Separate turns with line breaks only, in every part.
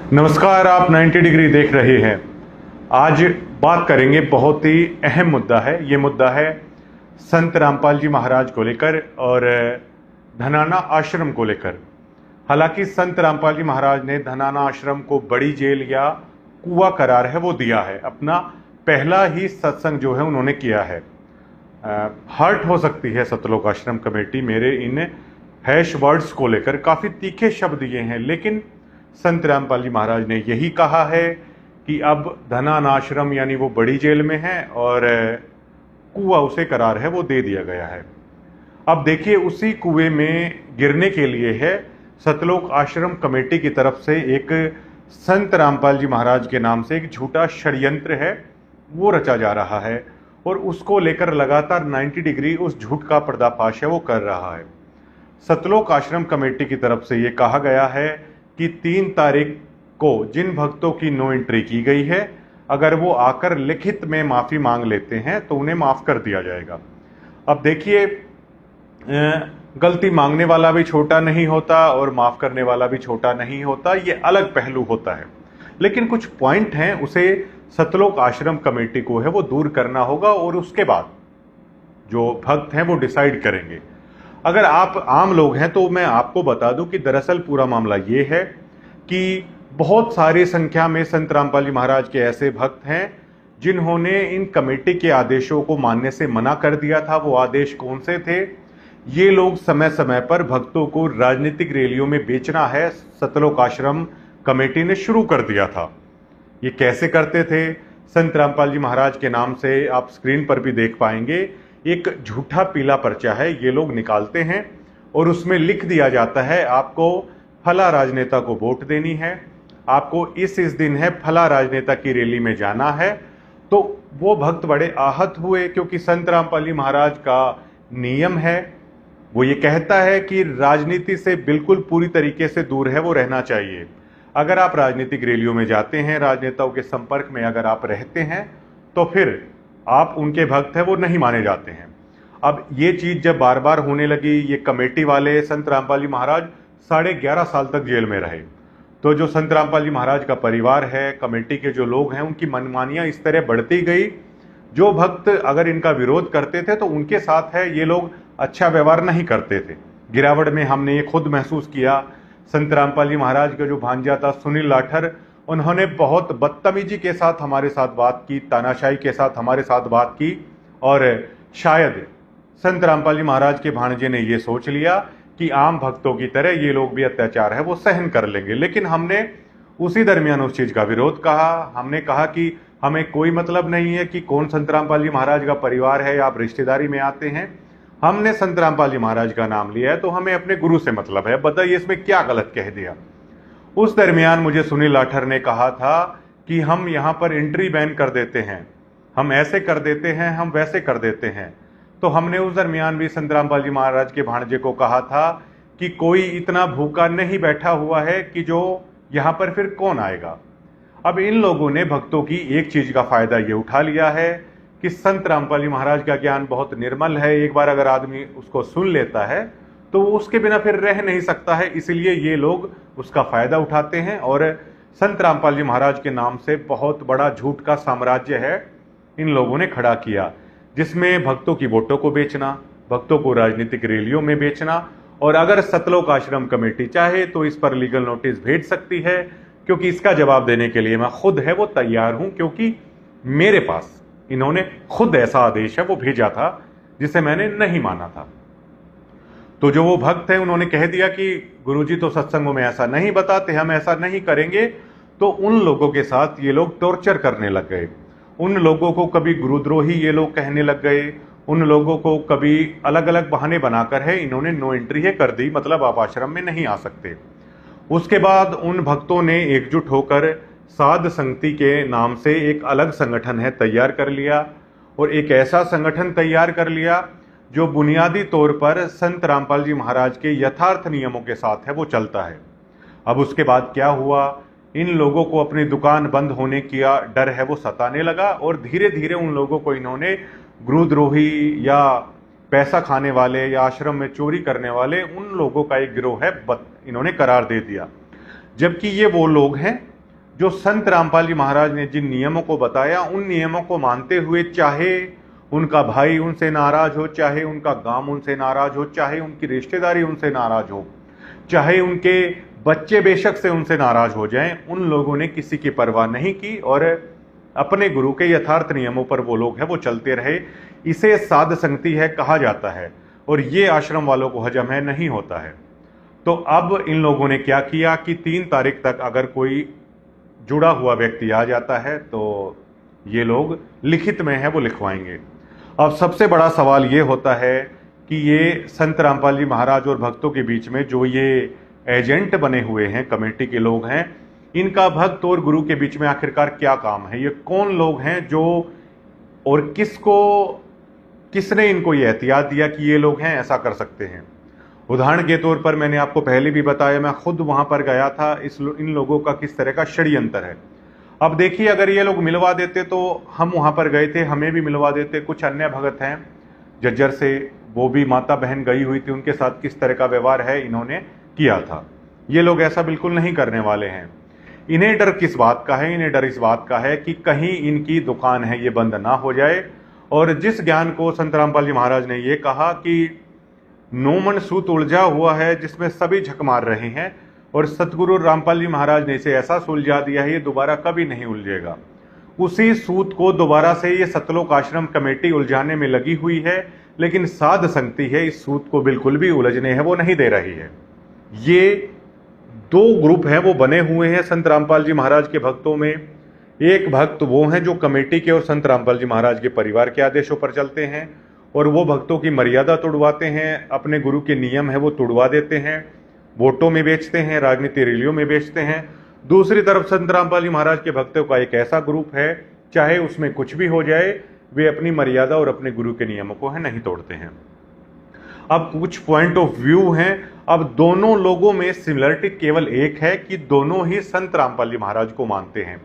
नमस्कार, आप 90 डिग्री देख रहे हैं। आज बात करेंगे, बहुत ही अहम मुद्दा है। ये मुद्दा है संत रामपाल जी महाराज को लेकर और धनाना आश्रम को लेकर। हालांकि संत रामपाल जी महाराज ने धनाना आश्रम को बड़ी जेल या कुआं करार है वो दिया है। अपना पहला ही सत्संग जो है उन्होंने किया है। हर्ट हो सकती है सतलोक आश्रम कमेटी मेरे इन हैश वर्ड्स को लेकर, काफ़ी तीखे शब्द ये हैं, लेकिन संत रामपाल जी महाराज ने यही कहा है कि अब धनाना आश्रम यानी वो बड़ी जेल में है और कुआं उसे करार है वो दे दिया गया है। अब देखिए, उसी कुएं में गिरने के लिए है सतलोक आश्रम कमेटी की तरफ से एक संत रामपाल जी महाराज के नाम से एक झूठा षड्यंत्र है वो रचा जा रहा है और उसको लेकर लगातार 90 डिग्री उस झूठ का पर्दाफाश है वो कर रहा है। सतलोक आश्रम कमेटी की तरफ से ये कहा गया है कि 3 तारीख को जिन भक्तों की नो एंट्री की गई है, अगर वो आकर लिखित में माफ़ी मांग लेते हैं तो उन्हें माफ़ कर दिया जाएगा। अब देखिए, गलती मांगने वाला भी छोटा नहीं होता और माफ़ करने वाला भी छोटा नहीं होता, ये अलग पहलू होता है। लेकिन कुछ पॉइंट हैं, उसे सतलोक आश्रम कमेटी को है वो दूर करना होगा और उसके बाद जो भक्त हैं वो डिसाइड करेंगे। अगर आप आम लोग हैं तो मैं आपको बता दूं कि दरअसल पूरा मामला ये है कि बहुत सारी संख्या में संत रामपाल जी महाराज के ऐसे भक्त हैं जिन्होंने इन कमेटी के आदेशों को मानने से मना कर दिया था। वो आदेश कौन से थे? ये लोग समय समय पर भक्तों को राजनीतिक रैलियों में बेचना है सतलोक आश्रम कमेटी ने शुरू कर दिया था। ये कैसे करते थे? संत रामपाल जी महाराज के नाम से आप स्क्रीन पर भी देख पाएंगे, एक झूठा पीला पर्चा है ये लोग निकालते हैं और उसमें लिख दिया जाता है आपको फला राजनेता को वोट देनी है, आपको इस दिन है फला राजनेता की रैली में जाना है। तो वो भक्त बड़े आहत हुए क्योंकि संत रामपाल जी महाराज का नियम है, वो ये कहता है कि राजनीति से बिल्कुल पूरी तरीके से दूर है वो रहना चाहिए। अगर आप राजनीतिक रैलियों में जाते हैं, राजनेताओं के संपर्क में अगर आप रहते हैं तो फिर आप उनके भक्त हैं वो नहीं माने जाते हैं। अब ये चीज़ जब बार बार होने लगी, ये कमेटी वाले संत रामपाल जी महाराज 11.5 साल तक जेल में रहे। तो जो संत रामपाल जी महाराज का परिवार है, कमेटी के जो लोग हैं, उनकी मनमानियाँ इस तरह बढ़ती गई। जो भक्त अगर इनका विरोध करते थे तो उनके साथ है ये लोग अच्छा व्यवहार नहीं करते थे। गिरावट में हमने ये खुद महसूस किया। संत रामपाल जी महाराज का जो भांजा था सुनील लाठर, उन्होंने बहुत बदतमीजी के साथ हमारे साथ बात की, तानाशाही के साथ हमारे साथ बात की और शायद संत रामपाल जी महाराज के भांजे ने ये सोच लिया कि आम भक्तों की तरह ये लोग भी अत्याचार है वो सहन कर लेंगे। लेकिन हमने उसी दरमियान उस चीज़ का विरोध कहा। हमने कहा कि हमें कोई मतलब नहीं है कि कौन संत रामपाल जी महाराज का परिवार है या आप रिश्तेदारी में आते हैं। हमने संत रामपाल जी महाराज का नाम लिया है तो हमें अपने गुरु से मतलब है, बताइए इसमें क्या गलत कह दिया। उस दरमियान मुझे सुनील लाठर ने कहा था कि हम यहाँ पर एंट्री बैन कर देते हैं, हम ऐसे कर देते हैं, हम वैसे कर देते हैं। तो हमने उस दरमियान भी संत रामपाल जी महाराज के भांजे को कहा था कि कोई इतना भूखा नहीं बैठा हुआ है कि जो यहाँ पर फिर कौन आएगा। अब इन लोगों ने भक्तों की एक चीज़ का फायदा ये उठा लिया है कि संत रामपाल जी महाराज का ज्ञान बहुत निर्मल है, एक बार अगर आदमी उसको सुन लेता है तो उसके बिना फिर रह नहीं सकता है। इसलिए ये लोग उसका फायदा उठाते हैं और संत रामपाल जी महाराज के नाम से बहुत बड़ा झूठ का साम्राज्य है इन लोगों ने खड़ा किया, जिसमें भक्तों की वोटों को बेचना, भक्तों को राजनीतिक रैलियों में बेचना। और अगर सतलोक आश्रम कमेटी चाहे तो इस पर लीगल नोटिस भेज सकती है, क्योंकि इसका जवाब देने के लिए मैं खुद है वो तैयार हूं, क्योंकि मेरे पास इन्होंने खुद ऐसा आदेश है वो भेजा था जिसे मैंने नहीं माना था। तो जो वो भक्त हैं उन्होंने कह दिया कि गुरुजी तो सत्संगों में ऐसा नहीं बताते, हम ऐसा नहीं करेंगे। तो उन लोगों के साथ ये लोग टॉर्चर करने लग गए। उन लोगों को कभी गुरुद्रोही ये लोग कहने लग गए, उन लोगों को कभी अलग अलग बहाने बनाकर है इन्होंने नो एंट्री है कर दी, मतलब आप आश्रम में नहीं आ सकते। उसके बाद उन भक्तों ने एकजुट होकर साध संगति के नाम से एक अलग संगठन है तैयार कर लिया और एक ऐसा संगठन तैयार कर लिया जो बुनियादी तौर पर संत रामपाल जी महाराज के यथार्थ नियमों के साथ है वो चलता है। अब उसके बाद क्या हुआ, इन लोगों को अपनी दुकान बंद होने की डर है वो सताने लगा और धीरे धीरे उन लोगों को इन्होंने गुरुद्रोही या पैसा खाने वाले या आश्रम में चोरी करने वाले उन लोगों का एक गिरोह है इन्होंने करार दे दिया। जबकि ये वो लोग हैं जो संत रामपाल जी महाराज ने जिन नियमों को बताया, उन नियमों को मानते हुए, चाहे उनका भाई उनसे नाराज हो, चाहे उनका गांव उनसे नाराज हो, चाहे उनकी रिश्तेदारी उनसे नाराज हो, चाहे उनके बच्चे बेशक से उनसे नाराज हो जाएं, उन लोगों ने किसी की परवाह नहीं की और अपने गुरु के यथार्थ नियमों पर वो लोग हैं वो चलते रहे। इसे साध संगति है कहा जाता है और ये आश्रम वालों को हजम है नहीं होता है। तो अब इन लोगों ने क्या किया कि 3 तारीख तक अगर कोई जुड़ा हुआ व्यक्ति आ जाता है तो ये लोग लिखित में है वो लिखवाएंगे। अब सबसे बड़ा सवाल ये होता है कि ये संत रामपाल जी महाराज और भक्तों के बीच में जो ये एजेंट बने हुए हैं, कमेटी के लोग हैं, इनका भक्त और गुरु के बीच में आखिरकार क्या काम है? ये कौन लोग हैं जो और किसने इनको ये एहतियात दिया कि ये लोग हैं ऐसा कर सकते हैं? उदाहरण के तौर पर मैंने आपको पहले भी बताया, मैं खुद वहां पर गया था, इन लोगों का किस तरह का षड्यंत्र है। अब देखिए, अगर ये लोग मिलवा देते तो हम वहां पर गए थे, हमें भी मिलवा देते। कुछ अन्य भगत हैं जज्जर से, वो भी माता बहन गई हुई थी, उनके साथ किस तरह का व्यवहार है इन्होंने किया था। ये लोग ऐसा बिल्कुल नहीं करने वाले हैं। इन्हें डर किस बात का है? इन्हें डर इस बात का है कि कहीं इनकी दुकान है ये बंद ना हो जाए। और जिस ज्ञान को संत रामपाल जी महाराज ने ये कहा कि नो मन सूत उलझा हुआ है जिसमें सभी झक मार रहे हैं, और सतगुरु रामपाल जी महाराज ने इसे ऐसा सुलझा दिया है ये दोबारा कभी नहीं उलझेगा। उसी सूत को दोबारा से ये सतलोक आश्रम कमेटी उलझाने में लगी हुई है, लेकिन साध संगति है इस सूत को बिल्कुल भी उलझने है वो नहीं दे रही है। ये 2 ग्रुप हैं वो बने हुए हैं संत रामपाल जी महाराज के भक्तों में। एक भक्त वो हैं जो कमेटी के और संत रामपाल जी महाराज के परिवार के आदेशों पर चलते हैं और वो भक्तों की मर्यादा तोड़वाते हैं, अपने गुरु के नियम है वो तोड़वा देते हैं, वोटों में बेचते हैं, राजनीति रैलियों में बेचते हैं। दूसरी तरफ संत रामपाल जी महाराज के भक्तों का एक ऐसा ग्रुप है, चाहे उसमें कुछ भी हो जाए, वे अपनी मर्यादा और अपने गुरु के नियमों को है नहीं तोड़ते हैं। अब कुछ पॉइंट ऑफ व्यू हैं। अब दोनों लोगों में सिमिलरिटी केवल एक है कि दोनों ही संत रामपाल जी महाराज को मानते हैं।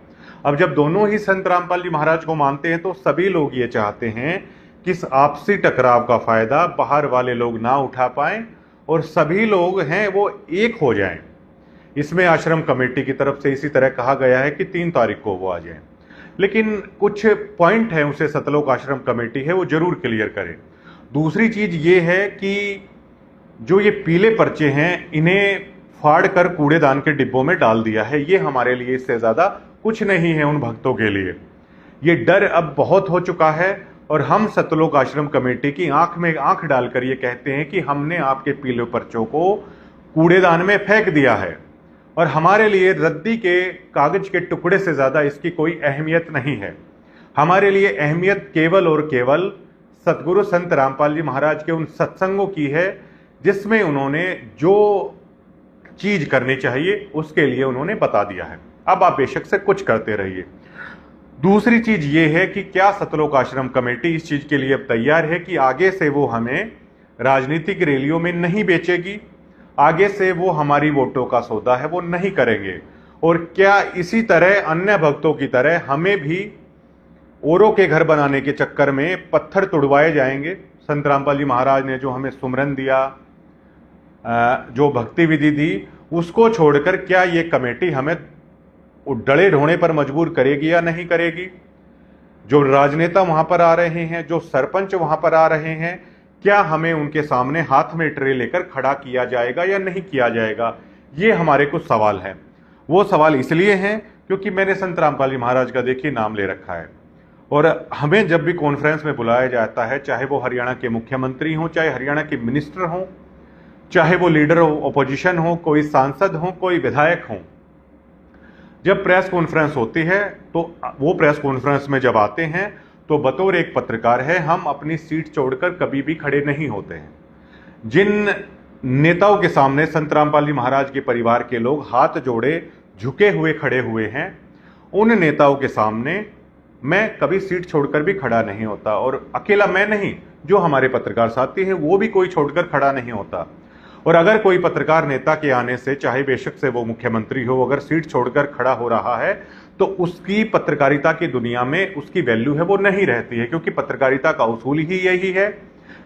अब जब दोनों ही संत रामपाल जी महाराज को मानते हैं तो सभी लोग ये चाहते हैं कि इस आपसी टकराव का फायदा बाहर वाले लोग ना उठा पाएं और सभी लोग हैं वो एक हो जाएं। इसमें आश्रम कमेटी की तरफ से इसी तरह कहा गया है कि 3 तारीख को वो आ जाएं, लेकिन कुछ पॉइंट है उसे सतलोक आश्रम कमेटी है वो जरूर क्लियर करे। दूसरी चीज ये है कि जो ये पीले पर्चे हैं इन्हें फाड़ कर कूड़ेदान के डिब्बों में डाल दिया है, ये हमारे लिए इससे ज्यादा कुछ नहीं है उन भक्तों के लिए। ये डर अब बहुत हो चुका है और हम सतलोक आश्रम कमेटी की आंख में आंख डालकर ये कहते हैं कि हमने आपके पीले पर्चों को कूड़ेदान में फेंक दिया है और हमारे लिए रद्दी के कागज के टुकड़े से ज्यादा इसकी कोई अहमियत नहीं है। हमारे लिए अहमियत केवल और केवल सतगुरु संत रामपाल जी महाराज के उन सत्संगों की है जिसमें उन्होंने जो चीज करनी चाहिए उसके लिए उन्होंने बता दिया है। अब आप बेशक से कुछ करते रहिए। दूसरी चीज ये है कि क्या सतलोक आश्रम कमेटी इस चीज के लिए अब तैयार है कि आगे से वो हमें राजनीतिक रैलियों में नहीं बेचेगी, आगे से वो हमारी वोटों का सौदा है वो नहीं करेंगे, और क्या इसी तरह अन्य भक्तों की तरह हमें भी औरों के घर बनाने के चक्कर में पत्थर तुड़वाए जाएंगे? संत रामपाल जी महाराज ने जो हमें सुमरन दिया, जो भक्ति विधि दी, उसको छोड़कर क्या ये कमेटी हमें डले ढोने पर मजबूर करेगी या नहीं करेगी? जो राजनेता वहां पर आ रहे हैं, जो सरपंच वहां पर आ रहे हैं, क्या हमें उनके सामने हाथ में ट्रे लेकर खड़ा किया जाएगा या नहीं किया जाएगा? ये हमारे कुछ सवाल हैं। वो सवाल इसलिए हैं क्योंकि मैंने संत रामपाल जी महाराज का देखिए नाम ले रखा है और हमें जब भी कॉन्फ्रेंस में बुलाया जाता है, चाहे वो हरियाणा के मुख्यमंत्री हों, चाहे हरियाणा के मिनिस्टर हों, चाहे वो लीडर ऑपोजिशन हो, कोई सांसद हो, कोई विधायक हो, जब प्रेस कॉन्फ्रेंस होती है तो वो प्रेस कॉन्फ्रेंस में जब आते हैं तो बतौर एक पत्रकार है हम अपनी सीट छोड़कर कभी भी खड़े नहीं होते हैं। जिन नेताओं के सामने संत रामपाल जी महाराज के परिवार के लोग हाथ जोड़े झुके हुए खड़े हुए हैं, उन नेताओं के सामने मैं कभी सीट छोड़कर भी खड़ा नहीं होता। और अकेला मैं नहीं, जो हमारे पत्रकार साथी हैं वो भी कोई छोड़कर खड़ा नहीं होता। और अगर कोई पत्रकार नेता के आने से, चाहे बेशक से वो मुख्यमंत्री हो, अगर सीट छोड़कर खड़ा हो रहा है तो उसकी पत्रकारिता की दुनिया में उसकी वैल्यू है वो नहीं रहती है, क्योंकि पत्रकारिता का उसूल ही यही है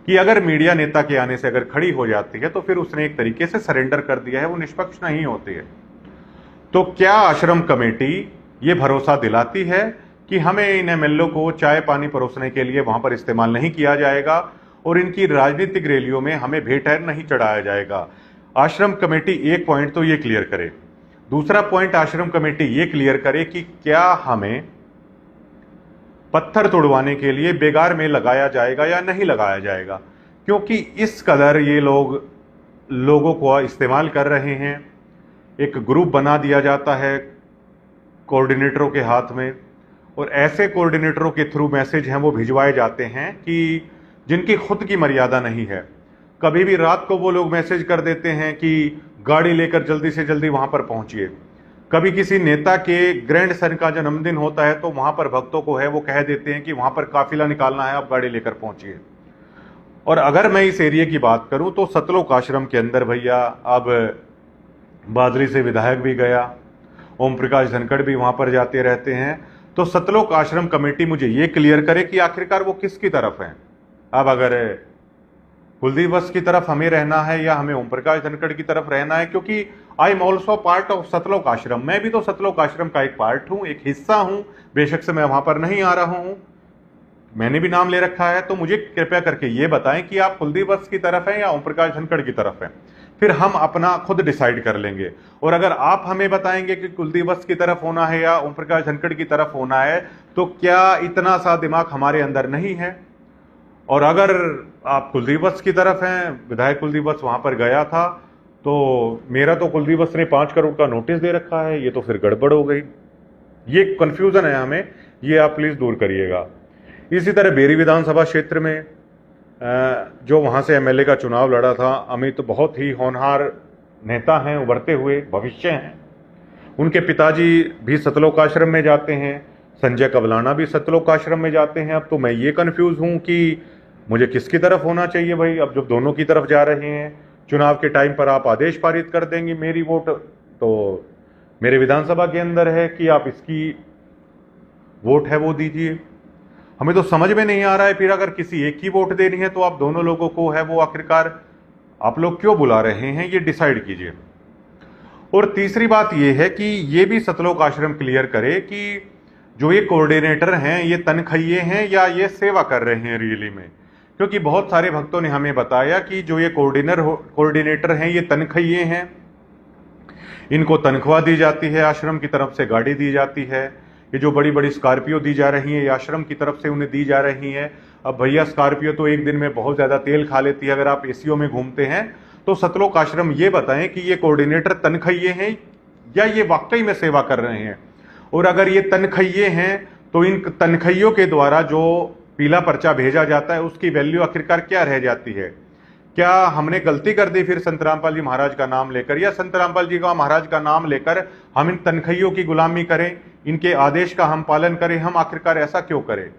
कि अगर मीडिया नेता के आने से अगर खड़ी हो जाती है तो फिर उसने एक तरीके से सरेंडर कर दिया है, वो निष्पक्ष नहीं होती है। तो क्या आश्रम कमेटी ये भरोसा दिलाती है कि हमें इन एमएलए को चाय पानी परोसने के लिए वहां पर इस्तेमाल नहीं किया जाएगा और इनकी राजनीतिक रैलियों में हमें भेंट नहीं चढ़ाया जाएगा। आश्रम कमेटी एक पॉइंट तो ये क्लियर करे। दूसरा पॉइंट आश्रम कमेटी ये क्लियर करे कि क्या हमें पत्थर तोड़वाने के लिए बेगार में लगाया जाएगा या नहीं लगाया जाएगा, क्योंकि इस कदर ये लोगों को इस्तेमाल कर रहे हैं। एक ग्रुप बना दिया जाता है कोऑर्डिनेटरों के हाथ में और ऐसे कोऑर्डिनेटरों के थ्रू मैसेज हैं वो भिजवाए जाते हैं कि जिनकी खुद की मर्यादा नहीं है। कभी भी रात को वो लोग मैसेज कर देते हैं कि गाड़ी लेकर जल्दी से जल्दी वहां पर पहुंचिए। कभी किसी नेता के ग्रैंड सन का जन्मदिन होता है तो वहां पर भक्तों को है वो कह देते हैं कि वहां पर काफिला निकालना है, आप गाड़ी लेकर पहुंचिए। और अगर मैं इस एरिया की बात करूं तो सतलोक आश्रम के अंदर भैया अब बादली से विधायक भी गया, ओम प्रकाश धनखड़ भी वहां पर जाते रहते हैं। तो सतलोक आश्रम कमेटी मुझे ये क्लियर करे कि आखिरकार वो किसकी तरफ है। अब अगर कुलदीप वत्स की तरफ हमें रहना है या हमें ओम प्रकाश धनखड़ की तरफ रहना है, क्योंकि I am also part of Satlok Ashram. मैं भी तो सतलोक आश्रम का एक पार्ट हूं, एक हिस्सा हूं। बेशक से मैं वहां पर नहीं आ रहा हूं, मैंने भी नाम ले रखा है। तो मुझे कृपया करके ये बताएं कि आप कुलदीप वत्स की तरफ हैं या ओम प्रकाश धनखड़ की तरफ हैं, फिर हम अपना खुद डिसाइड कर लेंगे। और अगर आप हमें बताएंगे कि कुलदीप वत्स की तरफ होना है या ओम प्रकाश धनखड़ की तरफ होना है, तो क्या इतना सा दिमाग हमारे अंदर नहीं है? और अगर आप कुलदीप वत्स की तरफ हैं, विधायक कुलदीप वत्स वहां पर गया था, तो मेरा तो कुलदीप वत्स ने 5 करोड़ का नोटिस दे रखा है, ये तो फिर गड़बड़ हो गई। ये कंफ्यूजन है हमें, ये आप प्लीज दूर करिएगा। इसी तरह बेरी विधानसभा क्षेत्र में जो वहां से एमएलए का चुनाव लड़ा था, अमित बहुत ही होनहार नेता हैं, उभरते हुए भविष्य हैं। उनके पिताजी भी सतलोक आश्रम में जाते हैं, संजय कबलाना भी सतलोक आश्रम में जाते हैं। अब तो मैं ये कंफ्यूज हूं कि मुझे किसकी तरफ होना चाहिए भाई। अब जब दोनों की तरफ जा रहे हैं, चुनाव के टाइम पर आप आदेश पारित कर देंगे, मेरी वोट तो मेरे विधानसभा के अंदर है कि आप इसकी वोट है वो दीजिए। हमें तो समझ में नहीं आ रहा है, फिर अगर किसी एक की वोट देनी है तो आप दोनों लोगों को है वो आखिरकार आप लोग क्यों बुला रहे हैं, ये डिसाइड कीजिए। और तीसरी बात ये है कि ये भी सतलोक आश्रम क्लियर करे कि जो ये कोऑर्डिनेटर हैं ये तनख्वाहिए हैं या ये सेवा कर रहे हैं रियली में। क्योंकि बहुत सारे भक्तों ने हमें बताया कि जो ये कोऑर्डिनेटर हैं ये तनख्वाहिए हैं, इनको तनख्वाह दी जाती है, आश्रम की तरफ से गाड़ी दी जाती है। ये जो बड़ी बड़ी स्कॉर्पियो दी जा रही है ये आश्रम की तरफ से उन्हें दी जा रही है। अब भैया स्कॉर्पियो तो एक दिन में बहुत ज्यादा तेल खा लेती है अगर आप एसीओ में घूमते हैं। तो सतलोक आश्रम ये बताएं कि ये कोऑर्डिनेटर तनख्वाहिए हैं या ये वाकई में सेवा कर रहे हैं। और अगर ये तनख्वाहिए हैं तो इन तनख्वाहियों के द्वारा जो पीला पर्चा भेजा जाता है उसकी वैल्यू आखिरकार क्या रह जाती है? क्या हमने गलती कर दी फिर संत रामपाल जी महाराज का नाम लेकर, या संत रामपाल जी का महाराज का नाम लेकर हम इन तनख्वाहियों की गुलामी करें, इनके आदेश का हम पालन करें? हम आखिरकार ऐसा क्यों करें?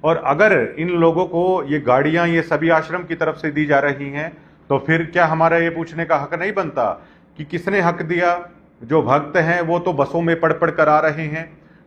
और अगर इन लोगों को ये गाड़ियां ये सभी आश्रम की तरफ से दी जा रही हैं तो फिर क्या हमारा ये पूछने का हक नहीं बनता कि किसने हक दिया? जो भक्त हैं वो तो बसों में पढ़ पढ़ कर आ रहे हैं,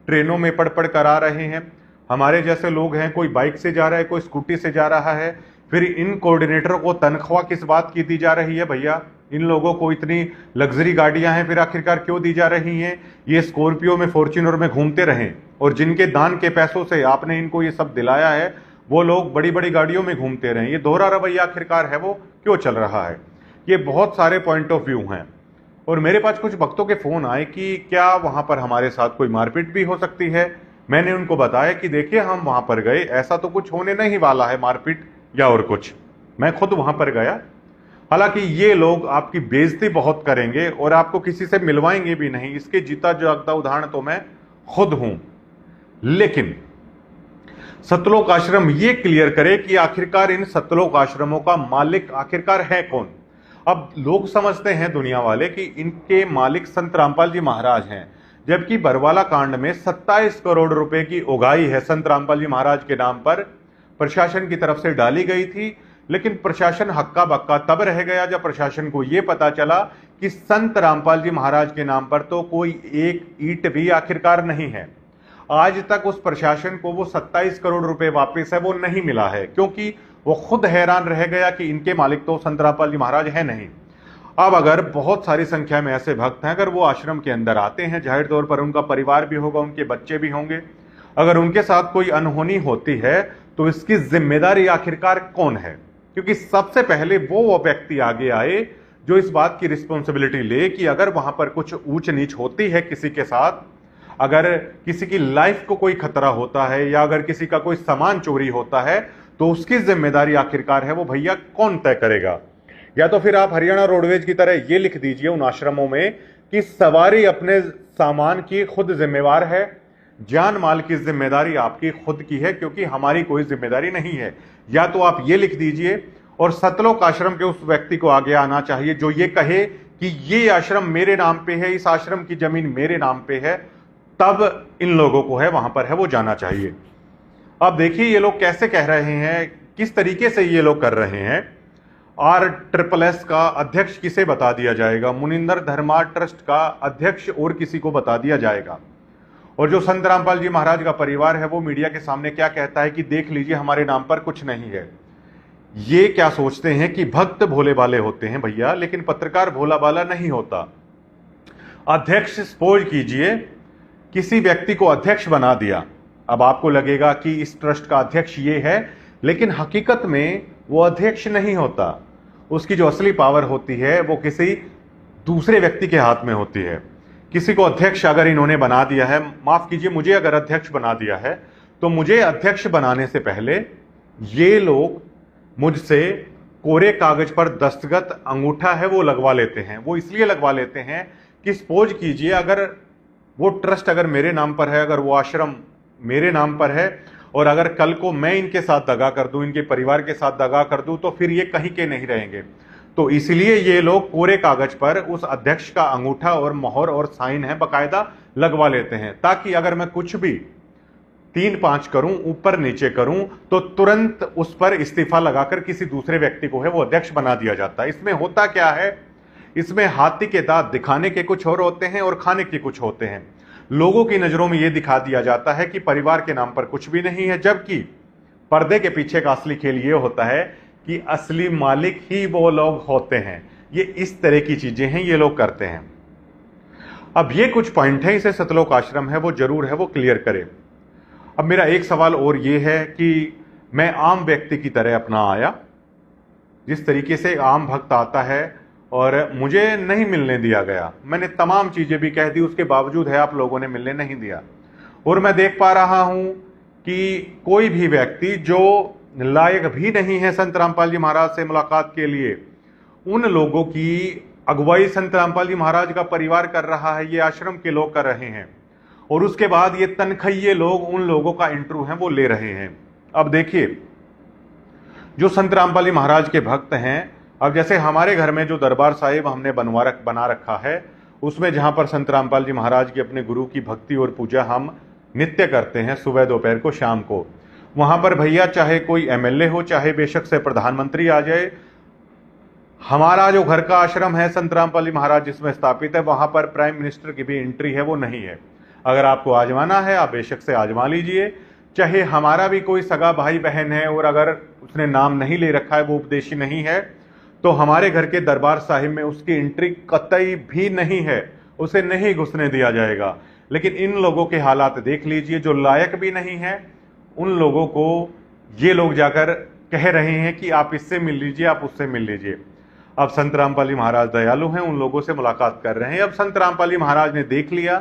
ट्रेनों में पढ़ पढ़ कर आ रहे हैं। हमारे जैसे लोग हैं, कोई बाइक से जा रहा है, कोई स्कूटी से जा रहा है। फिर इन कोऑर्डिनेटरों को तनख्वाह किस बात की दी जा रही है भैया? इन लोगों को इतनी लग्जरी गाड़ियां हैं, फिर आखिरकार क्यों दी जा रही हैं? ये स्कॉर्पियो में, फॉर्च्यूनर में घूमते रहें और जिनके दान के पैसों से आपने इनको ये सब दिलाया है वो लोग बड़ी बड़ी गाड़ियों में घूमते रहें। ये दोहरा रवैया आखिरकार है वो क्यों चल रहा है? ये बहुत सारे पॉइंट ऑफ व्यू हैं। और मेरे पास कुछ भक्तों के फोन आए कि क्या वहां पर हमारे साथ कोई मारपीट भी हो सकती है। मैंने उनको बताया कि देखिए हम वहां पर गए, ऐसा तो कुछ होने नहीं वाला है मारपीट या और कुछ। मैं खुद वहां पर गया, हालांकि ये लोग आपकी बेइज्जती बहुत करेंगे और आपको किसी से मिलवाएंगे भी नहीं, इसके जीता जागता उदाहरण तो मैं खुद हूं। लेकिन सतलोक आश्रम ये क्लियर करे कि आखिरकार इन सतलोक आश्रमों का मालिक आखिरकार है कौन। अब लोग समझते हैं दुनिया वाले कि इनके मालिक संत रामपाल जी महाराज हैं, जबकि बरवाला कांड में 27 करोड़ रुपए की उगाही है संत रामपाल जी महाराज के नाम पर प्रशासन की तरफ से डाली गई थी। लेकिन प्रशासन हक्का बक्का तब रह गया जब प्रशासन को यह पता चला कि संत रामपाल जी महाराज के नाम पर तो कोई एक ईंट भी आखिरकार नहीं है। आज तक उस प्रशासन को वो 27 करोड़ रुपए वापस है वो नहीं मिला है, क्योंकि वो खुद हैरान रह गया कि इनके मालिक तो संत रामपाल जी महाराज है नहीं। अब अगर बहुत सारी संख्या में ऐसे भक्त हैं, अगर वो आश्रम के अंदर आते हैं, जाहिर तौर पर उनका परिवार भी होगा, उनके बच्चे भी होंगे, अगर उनके साथ कोई अनहोनी होती है तो इसकी जिम्मेदारी आखिरकार कौन है? क्योंकि सबसे पहले वो व्यक्ति आगे आए जो इस बात की रिस्पॉन्सिबिलिटी ले कि अगर वहां पर कुछ ऊंच नीच होती है किसी के साथ, अगर किसी की लाइफ को कोई खतरा होता है या अगर किसी का कोई सामान चोरी होता है, तो उसकी जिम्मेदारी आखिरकार है वो भैया कौन तय करेगा? या तो फिर आप हरियाणा रोडवेज की तरह ये लिख दीजिए उन आश्रमों में कि सवारी अपने सामान की खुद जिम्मेवार है, जान माल की जिम्मेदारी आपकी खुद की है, क्योंकि हमारी कोई जिम्मेदारी नहीं है। या तो आप ये लिख दीजिए और सतलोक आश्रम के उस व्यक्ति को आगे आना चाहिए जो ये कहे कि ये आश्रम मेरे नाम पे है, इस आश्रम की जमीन मेरे नाम पे है, तब इन लोगों को है वहां पर है वो जाना चाहिए। अब देखिए ये लोग कैसे कह रहे हैं, किस तरीके से ये लोग कर रहे हैं। RSSS का अध्यक्ष किसे बता दिया जाएगा, मुनिंदर धर्मा ट्रस्ट का अध्यक्ष और किसी को बता दिया जाएगा। और जो संत रामपाल जी महाराज का परिवार है वो मीडिया के सामने क्या कहता है कि देख लीजिए हमारे नाम पर कुछ नहीं है। ये क्या सोचते हैं कि भक्त भोले भाले होते हैं भैया, लेकिन पत्रकार भोला भाला नहीं होता। अध्यक्ष सपोज कीजिए किसी व्यक्ति को अध्यक्ष बना दिया, अब आपको लगेगा कि इस ट्रस्ट का अध्यक्ष ये है, लेकिन हकीकत में वो अध्यक्ष नहीं होता। उसकी जो असली पावर होती है वो किसी दूसरे व्यक्ति के हाथ में होती है। किसी को अध्यक्ष अगर इन्होंने बना दिया है, माफ कीजिए मुझे अगर अध्यक्ष बना दिया है, तो मुझे अध्यक्ष बनाने से पहले ये लोग मुझसे कोरे कागज पर दस्तखत अंगूठा है वो लगवा लेते हैं। वो इसलिए लगवा लेते हैं कि सपोज कीजिए अगर वो ट्रस्ट अगर मेरे नाम पर है, अगर वो आश्रम मेरे नाम पर है, और अगर कल को मैं इनके साथ दगा कर दूं, इनके परिवार के साथ दगा कर दूं, तो फिर ये कहीं के नहीं रहेंगे। तो इसलिए ये लोग कोरे कागज पर उस अध्यक्ष का अंगूठा और मोहर और साइन है बकायदा लगवा लेते हैं, ताकि अगर मैं कुछ भी 3-5 करूं, ऊपर नीचे करूं, तो तुरंत उस पर इस्तीफा लगाकर किसी दूसरे व्यक्ति को है वो अध्यक्ष बना दिया जाता है। इसमें होता क्या है, इसमें हाथी के दांत दिखाने के कुछ और होते हैं और खाने के कुछ होते हैं। लोगों की नजरों में यह दिखा दिया जाता है कि परिवार के नाम पर कुछ भी नहीं है, जबकि पर्दे के पीछे का असली खेल यह होता है कि असली मालिक ही वो लोग होते हैं। ये इस तरह की चीजें हैं ये लोग करते हैं। अब ये कुछ पॉइंट है, इसे सतलोक आश्रम है वो जरूर है वो क्लियर करे। अब मेरा एक सवाल और ये है कि मैं आम व्यक्ति की तरह अपना आया, जिस तरीके से आम भक्त आता है, और मुझे नहीं मिलने दिया गया। मैंने तमाम चीजें भी कह दी, उसके बावजूद है आप लोगों ने मिलने नहीं दिया। और मैं देख पा रहा हूं कि कोई भी व्यक्ति जो लायक भी नहीं है संत रामपाल जी महाराज से मुलाकात के लिए, उन लोगों की अगुवाई संत रामपाल जी महाराज का परिवार कर रहा है, ये आश्रम के लोग कर रहे हैं। और उसके बाद ये तनखैये लोग उन लोगों का इंटरव्यू है वो ले रहे हैं। अब देखिए जो संत रामपाल जी महाराज के भक्त हैं, अब जैसे हमारे घर में जो दरबार साहिब हमने बना रखा है, उसमें जहां पर संत रामपाल जी महाराज के अपने गुरु की भक्ति और पूजा हम नित्य करते हैं, सुबह दोपहर को शाम को, वहां पर भैया चाहे कोई MLA हो, चाहे बेशक से प्रधानमंत्री आ जाए, हमारा जो घर का आश्रम है संत रामपाल जी महाराज जिसमें स्थापित है, वहां पर प्राइम मिनिस्टर की भी एंट्री है वो नहीं है। अगर आपको आजमाना है आप बेशक से आजमा लीजिए। चाहे हमारा भी कोई सगा भाई बहन है और अगर उसने नाम नहीं ले रखा है, वो उपदेशी नहीं है, तो हमारे घर के दरबार साहिब में उसकी एंट्री कतई भी नहीं है, उसे नहीं घुसने दिया जाएगा। लेकिन इन लोगों के हालात देख लीजिए, जो लायक भी नहीं है उन लोगों को ये लोग जाकर कह रहे हैं कि आप इससे मिल लीजिए, आप उससे मिल लीजिए। अब संत रामपाल जी महाराज दयालु हैं, उन लोगों से मुलाकात कर रहे हैं। अब संत रामपाल जी महाराज ने देख लिया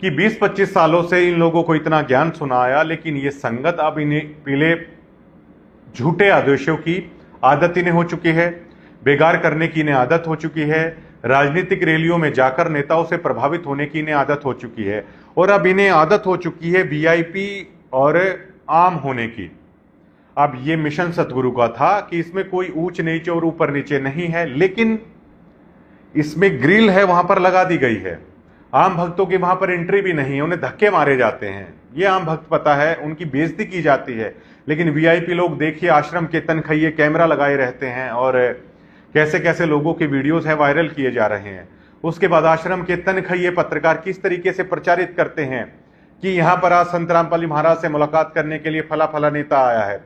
कि 20-25 सालों से इन लोगों को इतना ज्ञान सुनाया, लेकिन ये संगत अब इन्हें पीले झूठे आदेशों की आदत इन्हें हो चुकी है, बेगार करने की इन्हें आदत हो चुकी है, राजनीतिक रैलियों में जाकर नेताओं से प्रभावित होने की इन्हें आदत हो चुकी है, और अब इन्हें आदत हो चुकी है VIP और आम होने की। अब ये मिशन सतगुरु का था कि इसमें कोई ऊंच नीच और ऊपर नीचे नहीं है, लेकिन इसमें ग्रिल है वहां पर लगा दी गई है। आम भक्तों की वहां पर एंट्री भी नहीं है, उन्हें धक्के मारे जाते हैं। ये आम भक्त पता है, उनकी बेइज्जती की जाती है। लेकिन VIP लोग देखिए आश्रम के तनखैये कैमरा लगाए रहते हैं और कैसे कैसे लोगों के वीडियोस हैं वायरल किए जा रहे हैं। उसके बाद आश्रम के तनखैये पत्रकार किस तरीके से प्रचारित करते हैं कि यहाँ पर आज संत रामपाल जी महाराज से मुलाकात करने के लिए फला फला नेता आया है,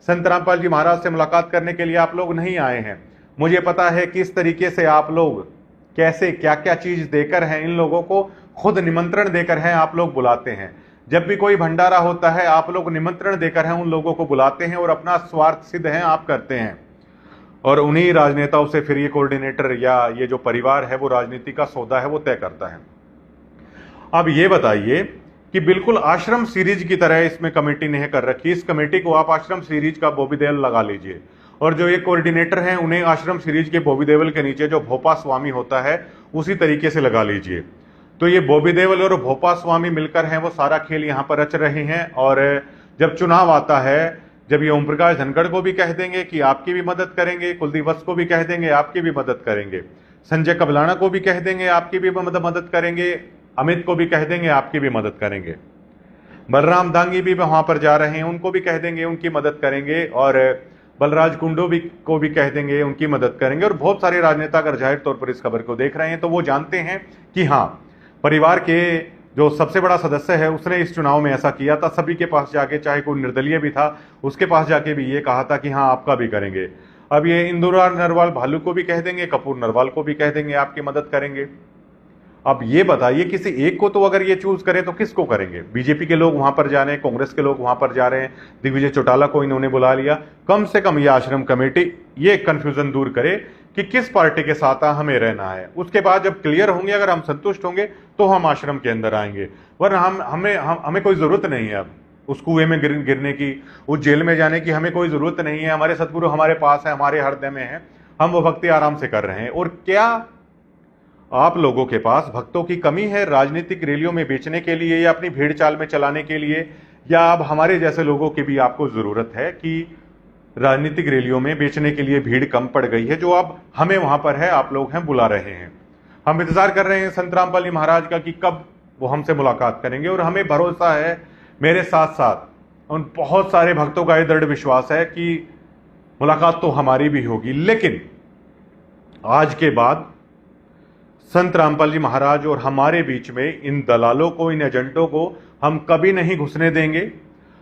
संत रामपाल जी महाराज से मुलाकात करने के लिए आप लोग नहीं आए हैं। मुझे पता है किस तरीके से आप लोग कैसे क्या क्या चीज देकर हैं, इन लोगों को खुद निमंत्रण देकर हैं आप लोग बुलाते हैं। जब भी कोई भंडारा होता है आप लोग निमंत्रण देकर हैं उन लोगों को बुलाते हैं और अपना स्वार्थ सिद्ध है आप करते हैं, और उन्हीं राजनेताओं से फिर ये कोऑर्डिनेटर या ये जो परिवार है वो राजनीति का सौदा है वो तय करता है। अब ये बताइए कि बिल्कुल आश्रम सीरीज की तरह इसमें कमेटी ने कर रखी, इस कमेटी को आप आश्रम सीरीज का बॉबी देवल लगा लीजिए, और जो ये कोऑर्डिनेटर हैं उन्हें आश्रम सीरीज के बॉबी देवल के नीचे जो भोपा स्वामी होता है उसी तरीके से लगा लीजिए। तो ये बॉबी देवल और भोपा स्वामी मिलकर हैं वो सारा खेल यहाँ पर रच रहे हैं। और जब चुनाव आता है, जब ये ओम प्रकाश धनखड़ को भी कह देंगे कि आपकी भी मदद करेंगे, कुलदीप वत्स को भी कह देंगे आपकी भी मदद करेंगे, संजय कबलाना को भी कह देंगे आपकी भी मदद करेंगे, अमित को भी कह देंगे आपकी भी मदद करेंगे, बलराम दांगी भी वहां पर जा रहे हैं उनको भी कह देंगे उनकी मदद करेंगे, और बलराज कुंडो को भी कह देंगे उनकी मदद करेंगे। और बहुत सारे राजनेता अगर जाहिर तौर पर इस खबर को देख रहे हैं तो वो जानते हैं कि हाँ, परिवार के जो सबसे बड़ा सदस्य है उसने इस चुनाव में ऐसा किया था, सभी के पास जाके, चाहे कोई निर्दलीय भी था उसके पास जाके भी ये कहा था कि हाँ आपका भी करेंगे। अब ये इंदुरा नरवाल भालू को भी कह देंगे, कपूर नरवाल को भी कह देंगे आपकी मदद करेंगे। अब ये बताइए किसी एक को तो अगर ये चूज करें तो किसको करेंगे? बीजेपी के लोग वहां पर जा रहे हैं, कांग्रेस के लोग वहां पर जा रहे हैं, दिग्विजय चौटाला को इन्होंने बुला लिया। कम से कम ये आश्रम कमेटी ये कंफ्यूजन दूर करे कि किस पार्टी के साथ हमें रहना है। उसके बाद जब क्लियर होंगे, अगर हम संतुष्ट होंगे तो हम आश्रम के अंदर आएंगे, वरना हमें कोई जरूरत नहीं है अब उस कुएं में गिरने की, उस जेल में जाने की हमें कोई जरूरत नहीं है। हमारे सदगुरु हमारे पास है, हमारे हृदय में है, हम वो भक्ति आराम से कर रहे हैं। और क्या आप लोगों के पास भक्तों की कमी है राजनीतिक रैलियों में बेचने के लिए या अपनी भीड़ चाल में चलाने के लिए, या अब हमारे जैसे लोगों की भी आपको जरूरत है कि राजनीतिक रैलियों में बेचने के लिए भीड़ कम पड़ गई है, जो अब हमें वहां पर है, आप लोग हैं बुला रहे हैं। हम इंतजार कर रहे हैं संत रामपाल जी महाराज का कि कब वो हमसे मुलाकात करेंगे, और हमें भरोसा है, मेरे साथ साथ उन बहुत सारे भक्तों का ये दृढ़ विश्वास है कि मुलाकात तो हमारी भी होगी। लेकिन आज के बाद संत रामपाल जी महाराज और हमारे बीच में इन दलालों को, इन एजेंटों को हम कभी नहीं घुसने देंगे।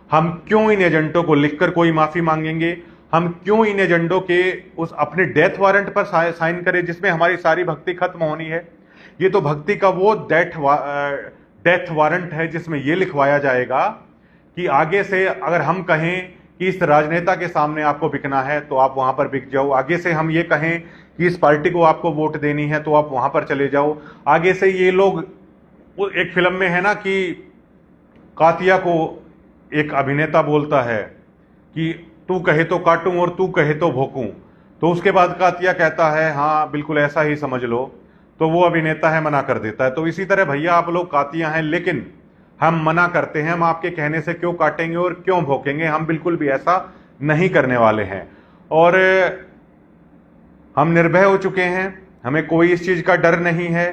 हम क्यों इन एजेंटों को लिखकर कोई माफी मांगेंगे? हम क्यों इन एजेंटों के उस अपने डेथ वारंट पर साइन करें जिसमें हमारी सारी भक्ति खत्म होनी है? ये तो भक्ति का वो डेथ वारंट है जिसमें यह लिखवाया जाएगा कि आगे से अगर हम कहें कि इस राजनेता के सामने आपको बिकना है तो आप वहां पर बिक जाओ, आगे से हम ये कहें कि इस पार्टी को आपको वोट देनी है तो आप वहां पर चले जाओ, आगे से ये लोग, एक फिल्म में है ना कि कातिया को एक अभिनेता बोलता है कि तू कहे तो काटूं और तू कहे तो भोंकूं, तो उसके बाद कातिया कहता है हाँ बिल्कुल ऐसा ही समझ लो, तो वो अभिनेता है मना कर देता है। तो इसी तरह भैया आप लोग कातिया हैं, लेकिन हम मना करते हैं, हम आपके कहने से क्यों काटेंगे और क्यों भोंकेंगे? हम बिल्कुल भी ऐसा नहीं करने वाले हैं, और हम निर्भय हो चुके हैं। हमें कोई इस चीज का डर नहीं है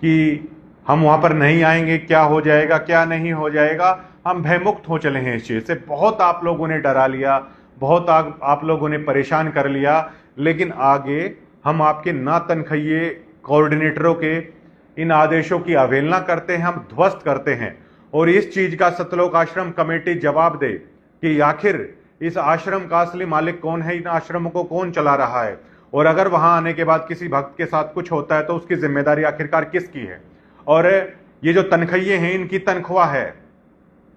कि हम वहां पर नहीं आएंगे, क्या हो जाएगा क्या नहीं हो जाएगा। हम भयमुक्त हो चले हैं इस चीज से। बहुत आप लोगों ने डरा लिया, बहुत आप लोगों ने परेशान कर लिया, लेकिन आगे हम आपके ना तनख्वाही कोऑर्डिनेटरों के इन आदेशों की अवहेलना करते हैं, हम ध्वस्त करते हैं। और इस चीज का सतलोक आश्रम कमेटी जवाब दे कि आखिर इस आश्रम का असली मालिक कौन है, इन आश्रमों को कौन चला रहा है, और अगर वहां आने के बाद किसी भक्त के साथ कुछ होता है तो उसकी जिम्मेदारी आखिरकार किसकी है? और ये जो तनख्वाहिए हैं, इनकी तनख्वाह है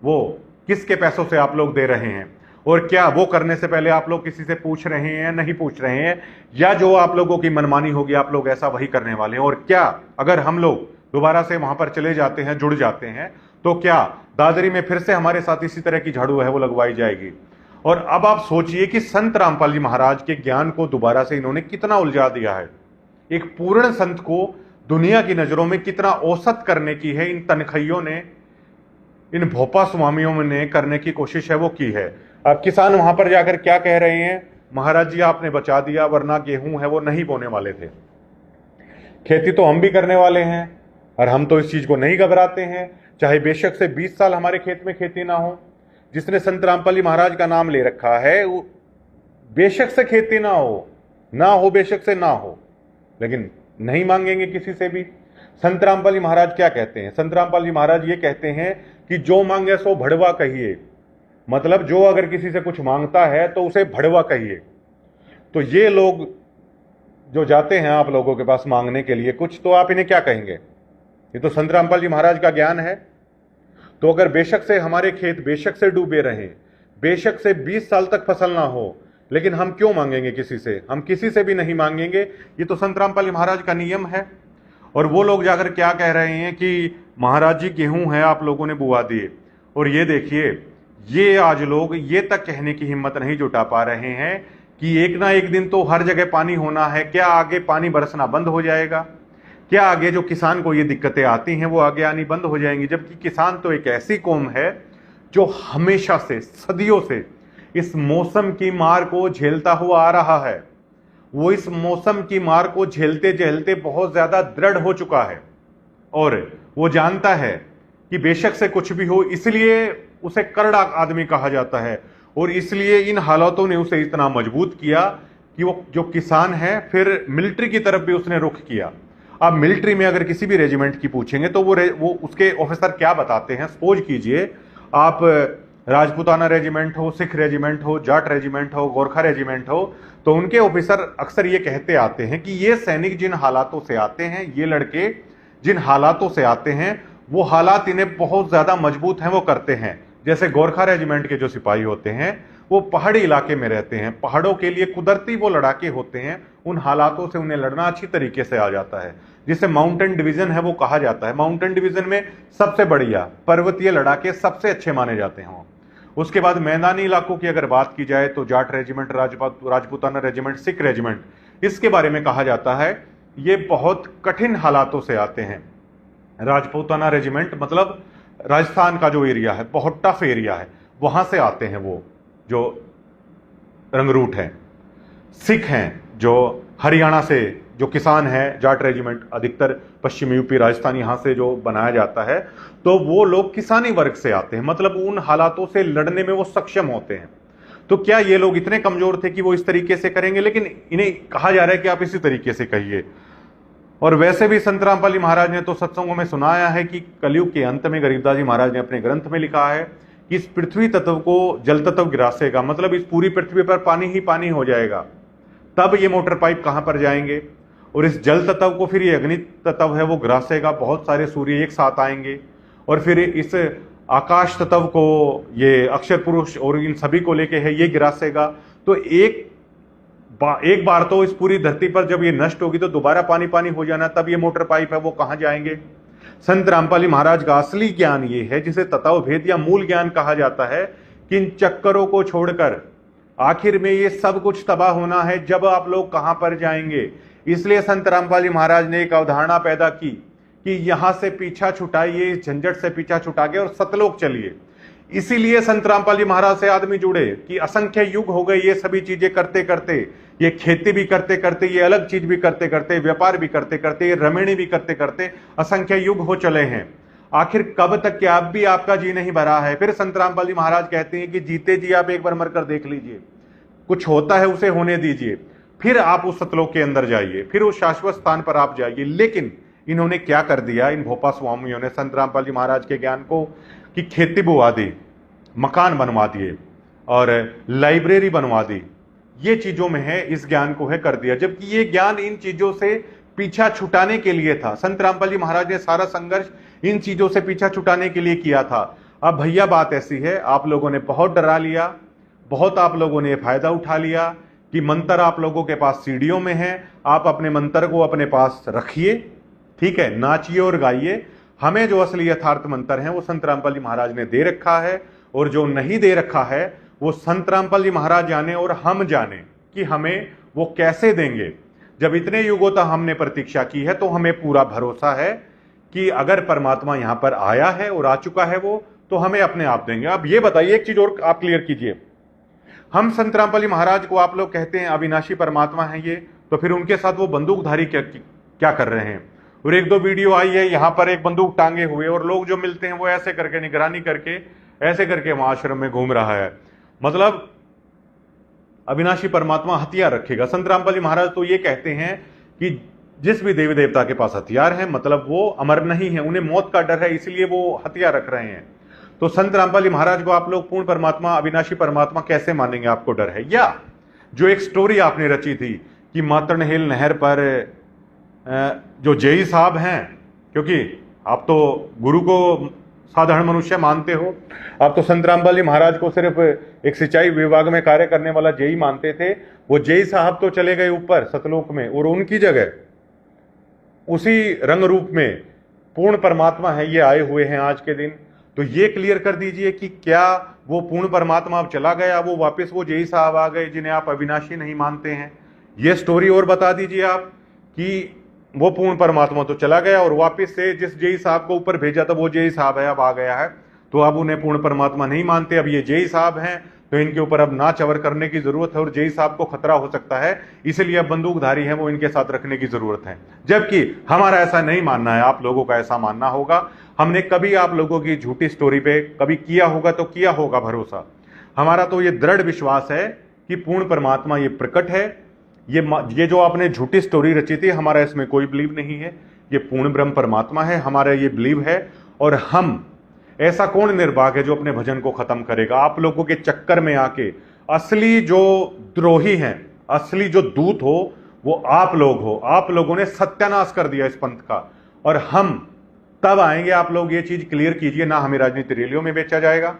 वो किसके पैसों से आप लोग दे रहे हैं? और क्या वो करने से पहले आप लोग किसी से पूछ रहे हैं, नहीं पूछ रहे हैं, या जो आप लोगों की मनमानी होगी आप लोग ऐसा वही करने वाले हैं? और क्या अगर हम लोग दोबारा से वहां पर चले जाते हैं, जुड़ जाते हैं, तो क्या दादरी में फिर से हमारे साथ इसी तरह की झाड़ू है वो लगवाई जाएगी? और अब आप सोचिए कि संत रामपाल जी महाराज के ज्ञान को दोबारा से इन्होंने कितना उलझा दिया है। एक पूर्ण संत को दुनिया की नजरों में कितना औसत करने की है इन तनख्वाहियों ने, इन भोपा स्वामियों ने करने की कोशिश है वो की है। अब किसान वहां पर जाकर क्या कह रहे हैं? महाराज जी आपने बचा दिया, वरना गेहूं है वो नहीं बोने वाले थे। खेती तो हम भी करने वाले हैं और हम तो इस चीज को नहीं घबराते हैं, चाहे बेशक से 20 साल हमारे खेत में खेती ना हो। जिसने संत रामपाल जी महाराज का नाम ले रखा है वो बेशक से खेती ना हो बेशक से ना हो, लेकिन नहीं मांगेंगे किसी से भी। संत रामपाल जी महाराज क्या कहते हैं? संत रामपाल जी महाराज ये कहते हैं कि जो मांगे सो भड़वा कहिए, मतलब जो अगर किसी से कुछ मांगता है तो उसे भड़वा कहिए। तो ये लोग जो जाते हैं आप लोगों के पास मांगने के लिए कुछ, तो आप इन्हें क्या कहेंगे? ये तो संत रामपाल जी महाराज का ज्ञान है। तो अगर बेशक से हमारे खेत बेशक से डूबे रहें, बेशक से 20 साल तक फसल ना हो, लेकिन हम क्यों मांगेंगे किसी से? हम किसी से भी नहीं मांगेंगे। ये तो संत रामपाल जी महाराज का नियम है। और वो लोग जाकर क्या कह रहे हैं कि महाराज जी गेहूं है आप लोगों ने बुआ दिए, और ये देखिए, ये आज लोग ये तक कहने की हिम्मत नहीं जुटा पा रहे हैं कि एक ना एक दिन तो हर जगह पानी होना है। क्या आगे पानी बरसना बंद हो जाएगा? क्या आगे जो किसान को ये दिक्कतें आती हैं वो आगे आनी बंद हो जाएंगी? जबकि किसान तो एक ऐसी कौम है जो हमेशा से, सदियों से इस मौसम की मार को झेलता हुआ आ रहा है। वो इस मौसम की मार को झेलते झेलते बहुत ज्यादा दृढ़ हो चुका है, और वो जानता है कि बेशक से कुछ भी हो, इसलिए उसे करड़ा आदमी कहा जाता है। और इसलिए इन हालातों ने उसे इतना मजबूत किया कि वो जो किसान है, फिर मिलिट्री की तरफ भी उसने रुख किया। अब मिलिट्री में अगर किसी भी रेजिमेंट की पूछेंगे तो वो उसके ऑफिसर क्या बताते हैं? सपोज कीजिए आप राजपूताना रेजिमेंट हो, सिख रेजिमेंट हो, जाट रेजिमेंट हो, गोरखा रेजिमेंट हो, तो उनके ऑफिसर अक्सर ये कहते आते हैं कि ये सैनिक जिन हालातों से आते हैं, ये लड़के जिन हालातों से आते हैं, वो हालात इन्हें बहुत ज्यादा मजबूत हैं, वो करते हैं। जैसे गोरखा रेजिमेंट के जो सिपाही होते हैं वो पहाड़ी इलाके में रहते हैं, पहाड़ों के लिए कुदरती वो लड़ाके होते हैं, उन हालातों से उन्हें लड़ना अच्छी तरीके से आ जाता है, जिसे माउंटेन डिवीजन है वो कहा जाता है। माउंटेन डिवीजन में सबसे बढ़िया पर्वतीय लड़ाके सबसे अच्छे माने जाते हैं। उसके बाद मैदानी इलाकों की अगर बात की जाए तो Jat regiment, Rajputana regiment, Sikh regiment, इसके बारे में कहा जाता है ये बहुत कठिन हालातों से आते हैं। राजपूताना रेजिमेंट मतलब राजस्थान का जो एरिया है, बहुत टफ एरिया है, वहां से आते हैं वो जो रंगरूट हैं। सिख हैं जो हरियाणा से, जो किसान है, जाट रेजिमेंट अधिकतर पश्चिमी यूपी, राजस्थान, यहां से जो बनाया जाता है, तो वो लोग किसानी वर्ग से आते हैं, मतलब उन हालातों से लड़ने में वो सक्षम होते हैं। तो क्या ये लोग इतने कमजोर थे कि वो इस तरीके से करेंगे? लेकिन इन्हें कहा जा रहा है कि आप इसी तरीके से कहिए। और वैसे भी संत रामपाल जी महाराज ने तो सत्संगों में सुनाया है कि कलयुग के अंत में गरीबदास जी महाराज ने अपने ग्रंथ में लिखा है कि इस पृथ्वी तत्व को जल तत्व गिरासेगा, मतलब इस पूरी पृथ्वी पर पानी ही पानी हो जाएगा। तब ये मोटर पाइप कहां पर जाएंगे? और इस जल तत्व को फिर ये अग्नि तत्व है वो ग्रासेगा, बहुत सारे सूर्य एक साथ आएंगे, और फिर इस आकाश तत्व को ये अक्षर पुरुष और इन सभी को लेके है ये गिरासेगा। तो एक बार तो इस पूरी धरती पर जब ये नष्ट होगी तो दोबारा पानी पानी हो जाना, तब ये मोटर पाइप है वो कहां जाएंगे? संत रामपाल जी महाराज का असली ज्ञान ये है, जिसे तत्व भेद या मूल ज्ञान कहा जाता है, कि इन चक्करों को छोड़कर आखिर में ये सब कुछ तबाह होना है, जब आप लोग कहां पर जाएंगे। इसलिए संत रामपाल जी महाराज ने एक अवधारणा पैदा की कि यहां से पीछा छुटाइए, इस झंझट से पीछा छुटा के और सतलोक चलिए। इसीलिए संत रामपाल जी महाराज से आदमी जुड़े कि असंख्य युग हो गए ये सभी चीजें करते करते, ये खेती भी करते करते, ये अलग चीज भी करते करते, व्यापार भी करते करते, ये रमणी भी करते करते असंख्य युग हो चले हैं। आखिर कब तक क्या अब भी आपका जी नहीं भरा है? फिर संत रामपाल जी महाराज कहते हैं कि जीते जी आप एक बार मरकर देख लीजिए, कुछ होता है उसे होने दीजिए, फिर आप उस सतलोक के अंदर जाइए, फिर उस शाश्वत स्थान पर आप जाइए। लेकिन इन्होंने क्या कर दिया, इन भोपा स्वामियों ने संत रामपाल जी महाराज के ज्ञान को कि खेती बुआ दी, मकान बनवा दिए और लाइब्रेरी बनवा दी, ये चीजों में है, इस ज्ञान को है कर दिया। जबकि ये ज्ञान इन चीजों से पीछा छुटाने के लिए था। संत रामपाल जी महाराज ने सारा संघर्ष इन चीजों से पीछा छुटाने के लिए किया था। अब भैया बात ऐसी है, आप लोगों ने बहुत डरा लिया, बहुत आप लोगों ने फायदा उठा लिया कि मंत्र आप लोगों के पास सीढ़ियों में है, आप अपने मंत्र को अपने पास रखिए, ठीक है, नाचिए और गाइए। हमें जो असली यथार्थ मंत्र है वो संत रामपाल जी महाराज ने दे रखा है, और जो नहीं दे रखा है वो संत रामपाल जी महाराज जाने और हम जाने कि हमें वो कैसे देंगे। जब इतने युगों तक हमने प्रतीक्षा की है तो हमें पूरा भरोसा है कि अगर परमात्मा यहां पर आया है और आ चुका है वो, तो हमें अपने आप देंगे। अब ये बताइए, एक चीज और आप क्लियर कीजिए, हम संत रामपाल जी महाराज को आप लोग कहते हैं अविनाशी परमात्मा है ये, तो फिर उनके साथ वो बंदूकधारी क्या कर रहे हैं? और एक दो वीडियो आई है यहां पर एक बंदूक टांगे हुए और लोग जो मिलते हैं वो ऐसे करके निगरानी करके ऐसे करके वहां आश्रम में घूम रहा है। मतलब अविनाशी परमात्मा हथियार रखेगा। संत रामपाल जी महाराज तो ये कहते हैं कि जिस भी देवी देवता के पास हथियार है मतलब वो अमर नहीं है, उन्हें मौत का डर है, इसलिए वो हथियार रख रहे हैं। तो संत रामपाल जी महाराज को आप लोग पूर्ण परमात्मा, अविनाशी परमात्मा कैसे मानेंगे? आपको डर है? या जो एक स्टोरी आपने रची थी कि मातरनहेल नहर पर जो जेई साहब हैं, क्योंकि आप तो गुरु को साधारण मनुष्य मानते हो, आप तो संत रामपाल जी महाराज को सिर्फ एक सिंचाई विभाग में कार्य करने वाला जेई मानते थे। वो जेई साहब तो चले गए ऊपर सतलोक में, और उनकी जगह उसी रंग रूप में पूर्ण परमात्मा है ये आए हुए हैं आज के दिन। तो ये क्लियर कर दीजिए कि क्या वो पूर्ण परमात्मा अब चला गया, वो वापस वो जेई साहब आ गए जिन्हें आप अविनाशी नहीं मानते हैं। ये स्टोरी और बता दीजिए आप कि वो पूर्ण परमात्मा तो चला गया और वापस से जिस जेई साहब को ऊपर भेजा था वो जेई साहब है अब आ गया है, तो अब उन्हें पूर्ण परमात्मा नहीं मानते, अब ये जेई साहब हैं, तो इनके ऊपर अब ना चवर करने की जरूरत है और जेई साहब को खतरा हो सकता है, इसलिए अब बंदूकधारी है वो इनके साथ रखने की जरूरत है। जबकि हमारा ऐसा नहीं मानना है, आप लोगों का ऐसा मानना होगा। हमने कभी आप लोगों की झूठी स्टोरी पे कभी किया होगा तो किया होगा भरोसा। हमारा तो ये दृढ़ विश्वास है कि पूर्ण परमात्मा ये प्रकट है। ये जो आपने झूठी स्टोरी रची थी, हमारा इसमें कोई बिलीव नहीं है, ये पूर्ण ब्रह्म परमात्मा है, हमारा ये बिलीव है। और हम, ऐसा कौन निर्भाग है जो अपने भजन को खत्म करेगा? आप लोगों के चक्कर में आके असली जो द्रोही हैं, असली जो दूत हो वो आप लोग हो। आप लोगों ने सत्यानाश कर दिया इस पंथ का, और हम तब आएंगे। आप लोग ये चीज क्लियर कीजिए, ना हमें राजनीति रैलियों में बेचा जाएगा,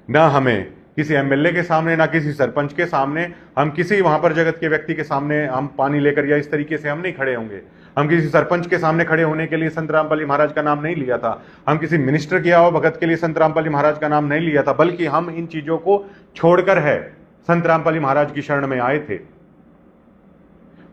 ना हमें किसी एमएलए के सामने, ना किसी सरपंच के सामने, हम किसी वहां पर जगत के व्यक्ति के सामने हम पानी लेकर या इस तरीके से हम नहीं खड़े होंगे। हम किसी सरपंच के सामने खड़े होने के लिए संत रामपाल जी महाराज का नाम नहीं लिया था, हम किसी मिनिस्टर के आओ भगत के लिए संत रामपाल जी महाराज का नाम नहीं लिया था, बल्कि हम इन चीजों को छोड़कर है संत रामपाल जी महाराज की शरण में आए थे।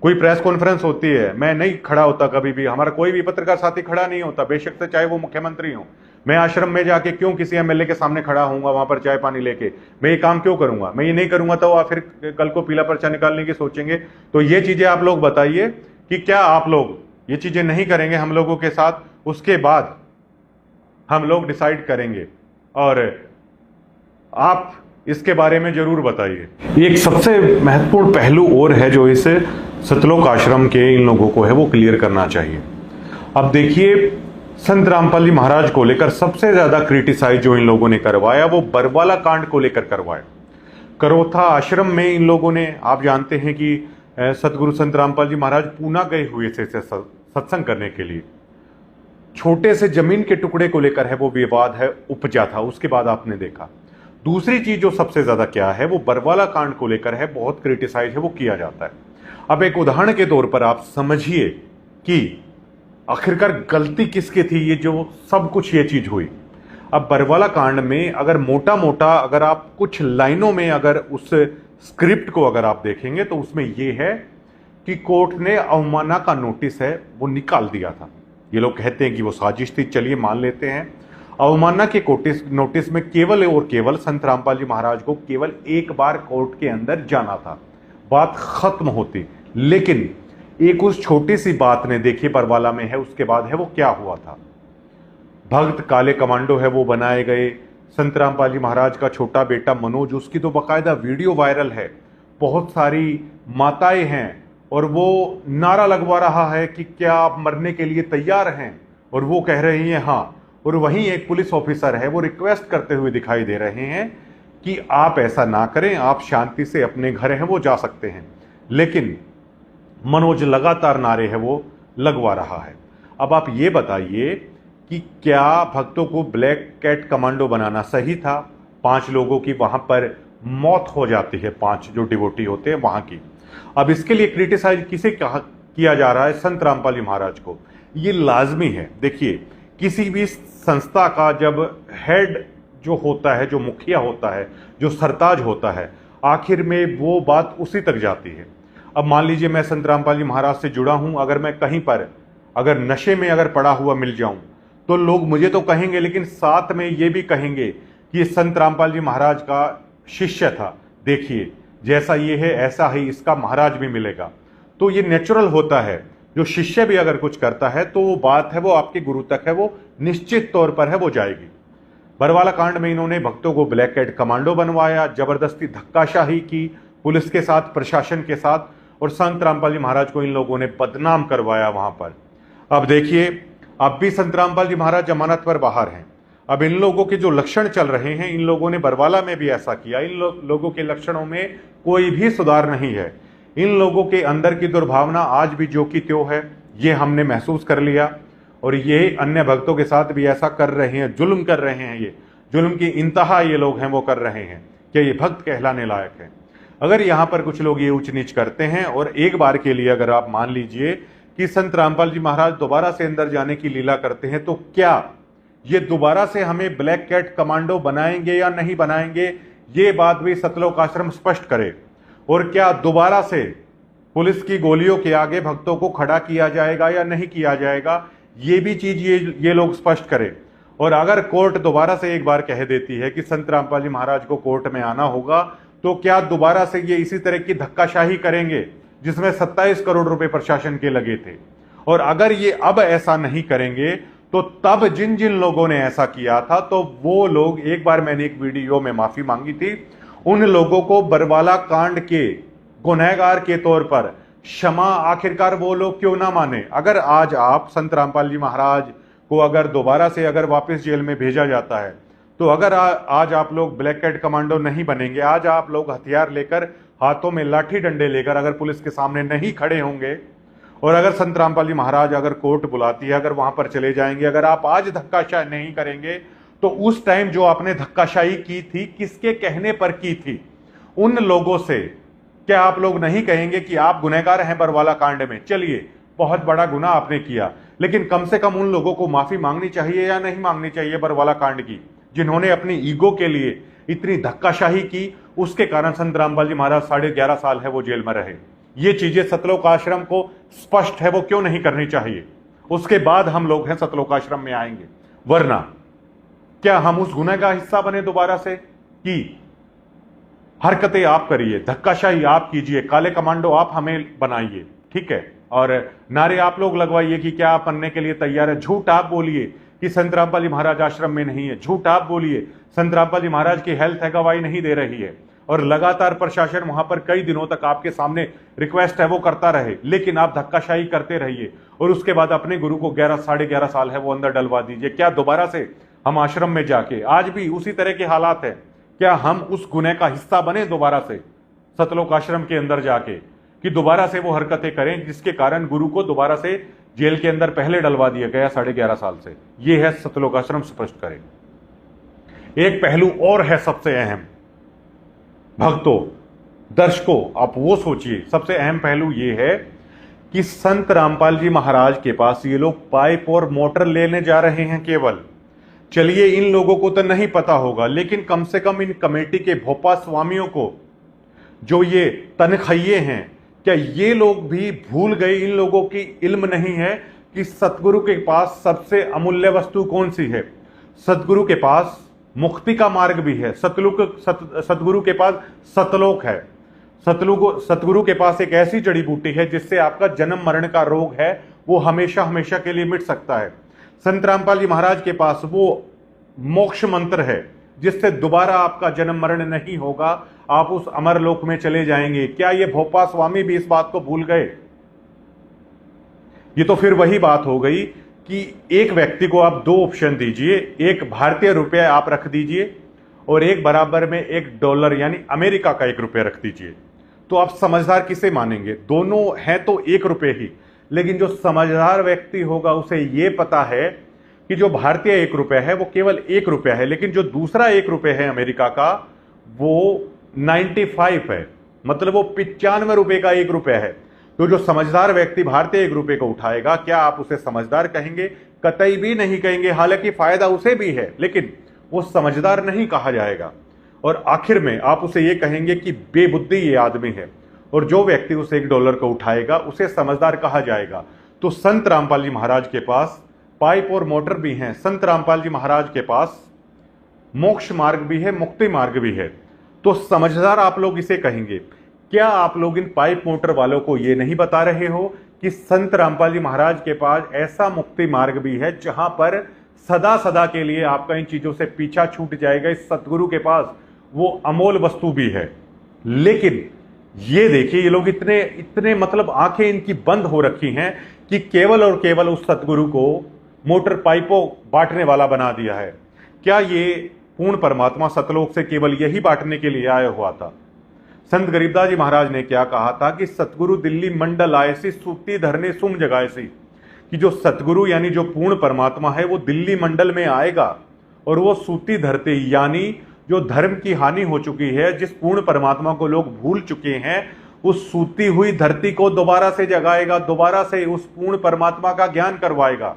कोई प्रेस कॉन्फ्रेंस होती है, मैं नहीं खड़ा होता कभी भी, हमारा कोई भी पत्रकार साथी खड़ा नहीं होता, बेशक से चाहे वो मुख्यमंत्री हो। मैं आश्रम में जाके क्यों किसी एमएलए के सामने खड़ा होऊंगा वहां पर चाय पानी लेके? मैं ये काम क्यों करूंगा? मैं ये नहीं करूंगा तो आप फिर कल को पीला पर्चा निकालने की सोचेंगे। तो ये चीजें आप लोग बताइए कि क्या आप लोग ये चीजें नहीं करेंगे हम लोगों के साथ? उसके बाद हम लोग डिसाइड करेंगे, और आप इसके बारे में जरूर बताइए। एक सबसे महत्वपूर्ण पहलू और है जो इस सतलोक आश्रम के इन लोगों को है वो क्लियर करना चाहिए। अब देखिए, संत रामपाल जी महाराज को लेकर सबसे ज्यादा क्रिटिसाइज जो इन लोगों ने करवाया वो बरवाला कांड को लेकर करवाया। करोथा आश्रम में इन लोगों ने, आप जानते हैं कि सतगुरु संत रामपाल जी महाराज पूना गए हुए थे सत्संग करने के लिए। छोटे से जमीन के टुकड़े को लेकर है वो विवाद है उपजा था, उसके बाद आपने देखा। दूसरी चीज जो सबसे ज्यादा क्या है वो बरवाला कांड को लेकर है, बहुत क्रिटिसाइज है वो किया जाता है। अब एक उदाहरण के तौर पर आप समझिए कि आखिरकार गलती किसकी थी, ये जो सब कुछ ये चीज हुई। अब बरवाला कांड में अगर मोटा मोटा अगर आप कुछ लाइनों में अगर उस स्क्रिप्ट को अगर आप देखेंगे तो उसमें ये है कि कोर्ट ने अवमानना का नोटिस है वो निकाल दिया था। ये लोग कहते हैं कि वो साजिश थी, चलिए मान लेते हैं। अवमानना के नोटिस में केवल और केवल संत रामपाल जी महाराज को केवल एक बार कोर्ट के अंदर जाना था, बात खत्म होती। लेकिन एक उस छोटी सी बात ने, देखिए बरवाला में है, उसके बाद है वो क्या हुआ था। भक्त काले कमांडो है वो बनाए गए। संत रामपाल जी महाराज का छोटा बेटा मनोज, उसकी तो बाकायदा वीडियो वायरल है। बहुत सारी माताएं हैं और वो नारा लगवा रहा है कि क्या आप मरने के लिए तैयार हैं, और वो कह रही हैं हाँ। और वहीं एक पुलिस ऑफिसर है वो रिक्वेस्ट करते हुए दिखाई दे रहे हैं कि आप ऐसा ना करें, आप शांति से अपने घर हैं वो जा सकते हैं। लेकिन मनोज लगातार नारे है वो लगवा रहा है। अब आप ये बताइए कि क्या भक्तों को ब्लैक कैट कमांडो बनाना सही था? 5 लोगों की वहां पर मौत हो जाती है, 5 जो डिवोटी होते हैं वहां की। अब इसके लिए क्रिटिसाइज किसे किया जा रहा है? संत रामपाल जी महाराज को। ये लाजमी है। देखिए, किसी भी संस्था का जब हेड जो होता है, जो मुखिया होता है, जो सरताज होता है, आखिर में वो बात उसी तक जाती है। अब मान लीजिए मैं संत रामपाल जी महाराज से जुड़ा हूं, अगर मैं कहीं पर अगर नशे में अगर पड़ा हुआ मिल जाऊं तो लोग मुझे तो कहेंगे, लेकिन साथ में ये भी कहेंगे कि ये संत रामपाल जी महाराज का शिष्य था, देखिए जैसा ये है ऐसा ही इसका महाराज भी मिलेगा। तो ये नेचुरल होता है, जो शिष्य भी अगर कुछ करता है तो वो बात है वो आपके गुरु तक है, वो निश्चित तौर पर है वो जाएगी। बरवाला कांड में इन्होंने भक्तों को ब्लैक कैट कमांडो बनवाया, जबरदस्ती धक्काशाही की पुलिस के साथ, प्रशासन के साथ, और संत रामपाल जी महाराज को इन लोगों ने बदनाम करवाया वहां पर। अब देखिए, अब भी संत रामपाल जी महाराज जमानत पर बाहर हैं। अब इन लोगों के जो लक्षण चल रहे हैं, इन लोगों ने बरवाला में भी ऐसा किया, इन लोगों के लक्षणों में कोई भी सुधार नहीं है। इन लोगों के अंदर की दुर्भावना आज भी जो की त्यों है, ये हमने महसूस कर लिया और ये अन्य भक्तों के साथ भी ऐसा कर रहे हैं, जुल्म कर रहे हैं। ये जुल्म की इंतहा ये लोग हैं वो कर रहे हैं। क्या ये भक्त कहलाने लायक है? अगर यहाँ पर कुछ लोग ये ऊंच नीच करते हैं और एक बार के लिए अगर आप मान लीजिए कि संत रामपाल जी महाराज दोबारा से अंदर जाने की लीला करते हैं, तो क्या ये दोबारा से हमें ब्लैक कैट कमांडो बनाएंगे या नहीं बनाएंगे, ये बात भी सतलोक आश्रम स्पष्ट करे। और क्या दोबारा से पुलिस की गोलियों के आगे भक्तों को खड़ा किया जाएगा या नहीं किया जाएगा, ये भी चीज ये लोग स्पष्ट करें। और अगर कोर्ट दोबारा से एक बार कह देती है कि संत रामपाल जी महाराज को कोर्ट में आना होगा, तो क्या दोबारा से ये इसी तरह की धक्काशाही करेंगे जिसमें 27 करोड़ रुपए प्रशासन के लगे थे? और अगर ये अब ऐसा नहीं करेंगे तो तब जिन जिन लोगों ने ऐसा किया था, तो वो लोग, एक बार मैंने एक वीडियो में माफी मांगी थी, उन लोगों को बरवाला कांड के गुनहगार के तौर पर क्षमा आखिरकार वो लोग क्यों ना माने। अगर आज आप संत रामपाल जी महाराज को अगर दोबारा से अगर वापस जेल में भेजा जाता है, तो अगर आज आप लोग ब्लैक कैट कमांडो नहीं बनेंगे, आज आप लोग हथियार लेकर, हाथों में लाठी डंडे लेकर अगर पुलिस के सामने नहीं खड़े होंगे, और अगर संत रामपाल जी महाराज अगर कोर्ट बुलाती है, अगर वहां पर चले जाएंगे, अगर आप आज धक्काशाही नहीं करेंगे, तो उस टाइम जो आपने धक्काशाही की थी, किसके कहने पर की थी? उन लोगों से क्या आप लोग नहीं कहेंगे कि आप गुनहगार हैं बरवाला कांड में? चलिए, बहुत बड़ा गुनाह आपने किया, लेकिन कम से कम उन लोगों को माफी मांगनी चाहिए या नहीं मांगनी चाहिए बरवाला कांड की, जिन्होंने अपनी ईगो के लिए इतनी धक्काशाही की, उसके कारण संत रामपाल जी महाराज 11.5 साल है वो जेल में रहे। ये चीजें सतलोक आश्रम को स्पष्ट है वो क्यों नहीं करनी चाहिए? उसके बाद हम लोग हैं सतलोक आश्रम में आएंगे, वरना क्या हम उस गुनाह का हिस्सा बने दोबारा से कि हरकतें आप करिए, धक्काशाही आप कीजिए, काले कमांडो आप हमें बनाइए, ठीक है, और नारे आप लोग लगवाइए कि क्या आप बनने के लिए तैयार है। झूठ आप बोलिए कि संत रामपाल जी महाराज आश्रम में नहीं है, झूठ आप बोलिए संत रामपाल जी महाराज की हेल्थ है गवाही नहीं दे रही है, और लगातार प्रशासन वहां पर कई दिनों तक आपके सामने रिक्वेस्ट है वो करता रहे, लेकिन आप धक्काशाही करते रहिए और उसके बाद अपने गुरु को 11.5 साल है वो अंदर डलवा दीजिए। क्या दोबारा से हम आश्रम में जाके, आज भी उसी तरह के हालात है, क्या हम उस गुनह का हिस्सा बने दोबारा से सतलोक आश्रम के अंदर जाके, कि दोबारा से वो हरकतें करें जिसके कारण गुरु को दोबारा से जेल के अंदर पहले डलवा दिया गया 11.5 साल से? ये है सतलोक आश्रम स्पष्ट करें। एक पहलू और है सबसे अहम, भक्तों, दर्शकों, आप वो सोचिए, सबसे अहम पहलू ये है कि संत रामपाल जी महाराज के पास ये लोग पाइप और मोटर लेने जा रहे हैं केवल। चलिए, इन लोगों को तो नहीं पता होगा, लेकिन कम से कम इन कमेटी के भोपा स्वामियों को, जो ये तनखइये हैं, क्या ये लोग भी भूल गए, इन लोगों की इल्म नहीं है कि सतगुरु के पास सबसे अमूल्य वस्तु कौन सी है? सतगुरु के पास मुक्ति का मार्ग भी है, सतगुरु के पास सतलोक है, सतगुरु के पास एक ऐसी जड़ी बूटी है जिससे आपका जन्म मरण का रोग है वो हमेशा हमेशा के लिए मिट सकता है। संत रामपाल जी महाराज के पास वो मोक्ष मंत्र है जिससे दोबारा आपका जन्म मरण नहीं होगा, आप उस अमर लोक में चले जाएंगे। क्या ये भोपा स्वामी भी इस बात को भूल गए? ये तो फिर वही बात हो गई कि एक व्यक्ति को आप 2 ऑप्शन दीजिए, एक भारतीय रुपया आप रख दीजिए और एक बराबर में $1 यानी अमेरिका का 1 रुपया रख दीजिए, तो आप समझदार किसे मानेंगे? दोनों हैं तो 1 रुपये ही, लेकिन जो समझदार व्यक्ति होगा उसे ये पता है कि जो भारतीय 1 रुपया है वो केवल 1 रुपया है, लेकिन जो दूसरा 1 रुपया है अमेरिका का वो 95 है, मतलब वो 95 रुपए का 1 रुपया है। तो जो समझदार व्यक्ति भारतीय 1 रुपये को उठाएगा, क्या आप उसे समझदार कहेंगे? कतई भी नहीं कहेंगे। हालांकि फायदा उसे भी है, लेकिन वो समझदार नहीं कहा जाएगा, और आखिर में आप उसे ये कहेंगे कि बेबुद्धि ये आदमी है। और जो व्यक्ति उस $1 को उठाएगा उसे समझदार कहा जाएगा। तो संत रामपाल जी महाराज के पास पाइप और मोटर भी हैं, संत रामपाल जी महाराज के पास मोक्ष मार्ग भी है, मुक्ति मार्ग भी है, तो समझदार आप लोग इसे कहेंगे। क्या आप लोग इन पाइप मोटर वालों को ये नहीं बता रहे हो कि संत रामपाल जी महाराज के पास ऐसा मुक्ति मार्ग भी है जहां पर सदा सदा के लिए आपका इन चीजों से पीछा छूट जाएगा? इस सतगुरु के पास वो अमोल वस्तु भी है। लेकिन ये देखिए, ये लोग इतने इतने मतलब आंखें इनकी बंद हो रखी हैं कि केवल और केवल उस सतगुरु को मोटर पाइपों बांटने वाला बना दिया है। क्या ये पूर्ण परमात्मा सतलोक से केवल यही बांटने के लिए आया हुआ था? संत गरीबदास जी महाराज ने क्या कहा था कि सतगुरु दिल्ली मंडल आए सी सूती धरने सुम जगाए सी, कि जो सतगुरु यानी जो पूर्ण परमात्मा है वो दिल्ली मंडल में आएगा और वो सूती धरती यानी जो धर्म की हानि हो चुकी है, जिस पूर्ण परमात्मा को लोग भूल चुके हैं, उस सूती हुई धरती को दोबारा से जगाएगा, दोबारा से उस पूर्ण परमात्मा का ज्ञान करवाएगा।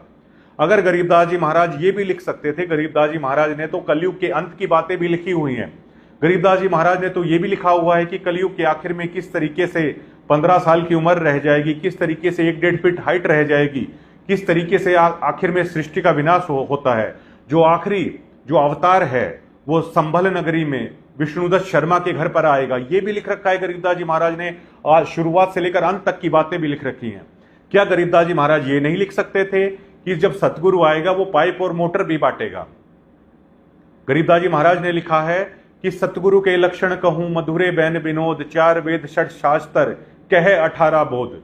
अगर गरीबदास जी महाराज ये भी लिख सकते थे, गरीबदास जी महाराज ने तो कलयुग के अंत की बातें भी लिखी हुई हैं। गरीबदास जी महाराज ने तो ये भी लिखा हुआ है कि कलयुग के आखिर में किस तरीके से 15 साल की उम्र रह जाएगी, किस तरीके से 1-1.5 फीट हाइट रह जाएगी, किस तरीके से आखिर में सृष्टि का विनाश होता है। जो आखिरी जो अवतार है वो संभल नगरी में विष्णुदत्त शर्मा के घर पर आएगा, ये भी लिख रखा है गरीबदास जी महाराज ने। आज शुरुआत से लेकर अंत तक की बातें भी लिख रखी हैं। क्या गरीबदास जी महाराज ये नहीं लिख सकते थे कि जब सतगुरु आएगा वो पाइप और मोटर भी बांटेगा? गरीबदास जी महाराज ने लिखा है कि सतगुरु के लक्षण कहूं मधुरे बैन विनोद, 4 वेद 6 शास्त्र कहे 18 बोध।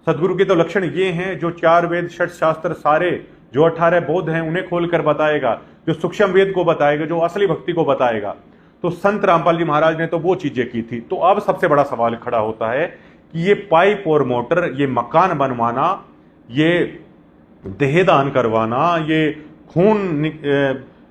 सतगुरु के तो लक्षण ये हैं, जो 4 वेद 6 शास्त्र सारे जो 18 बोध हैं उन्हें खोलकर बताएगा, जो सूक्ष्म वेद को बताएगा, जो असली भक्ति को बताएगा। तो संत रामपाल जी महाराज ने तो वो चीजें की थी। तो अब सबसे बड़ा सवाल खड़ा होता है कि ये पाइप और मोटर, ये मकान बनवाना, ये देहदान करवाना, ये खून,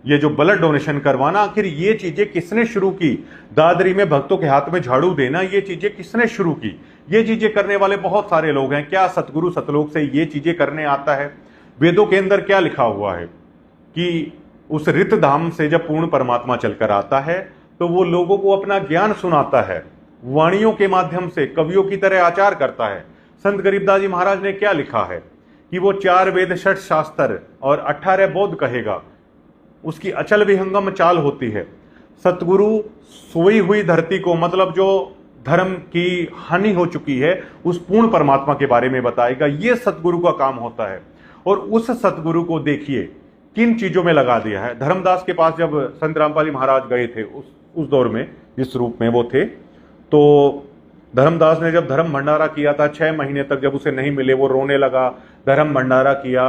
ये जो ब्लड डोनेशन करवाना, आखिर ये चीजें किसने शुरू की? दादरी में भक्तों के हाथ में झाड़ू देना, ये चीजें किसने शुरू की? ये चीजें करने वाले बहुत सारे लोग हैं। क्या सतगुरु सतलोक से ये चीजें करने आता है? वेदों के अंदर क्या लिखा हुआ है कि उस रित धाम से जब पूर्ण परमात्मा चलकर आता है तो वो लोगों को अपना ज्ञान सुनाता है, वाणियों के माध्यम से कवियों की तरह आचार करता है। संत गरीबदास जी महाराज ने क्या लिखा है कि वो 4 वेद 6 शास्त्र और 18 बोध कहेगा, उसकी अचल विहंगम चाल होती है। सतगुरु सोई हुई धरती को, मतलब जो धर्म की हानि हो चुकी है, उस पूर्ण परमात्मा के बारे में बताएगा। ये सतगुरु का काम होता है। और उस सतगुरु को देखिए किन चीजों में लगा दिया है। धर्मदास के पास जब संत रामपाल जी महाराज गए थे, उस दौर में जिस रूप में वो थे, तो धर्मदास ने जब धर्म भंडारा किया था 6 महीने तक, जब उसे नहीं मिले वो रोने लगा, धर्म भंडारा किया।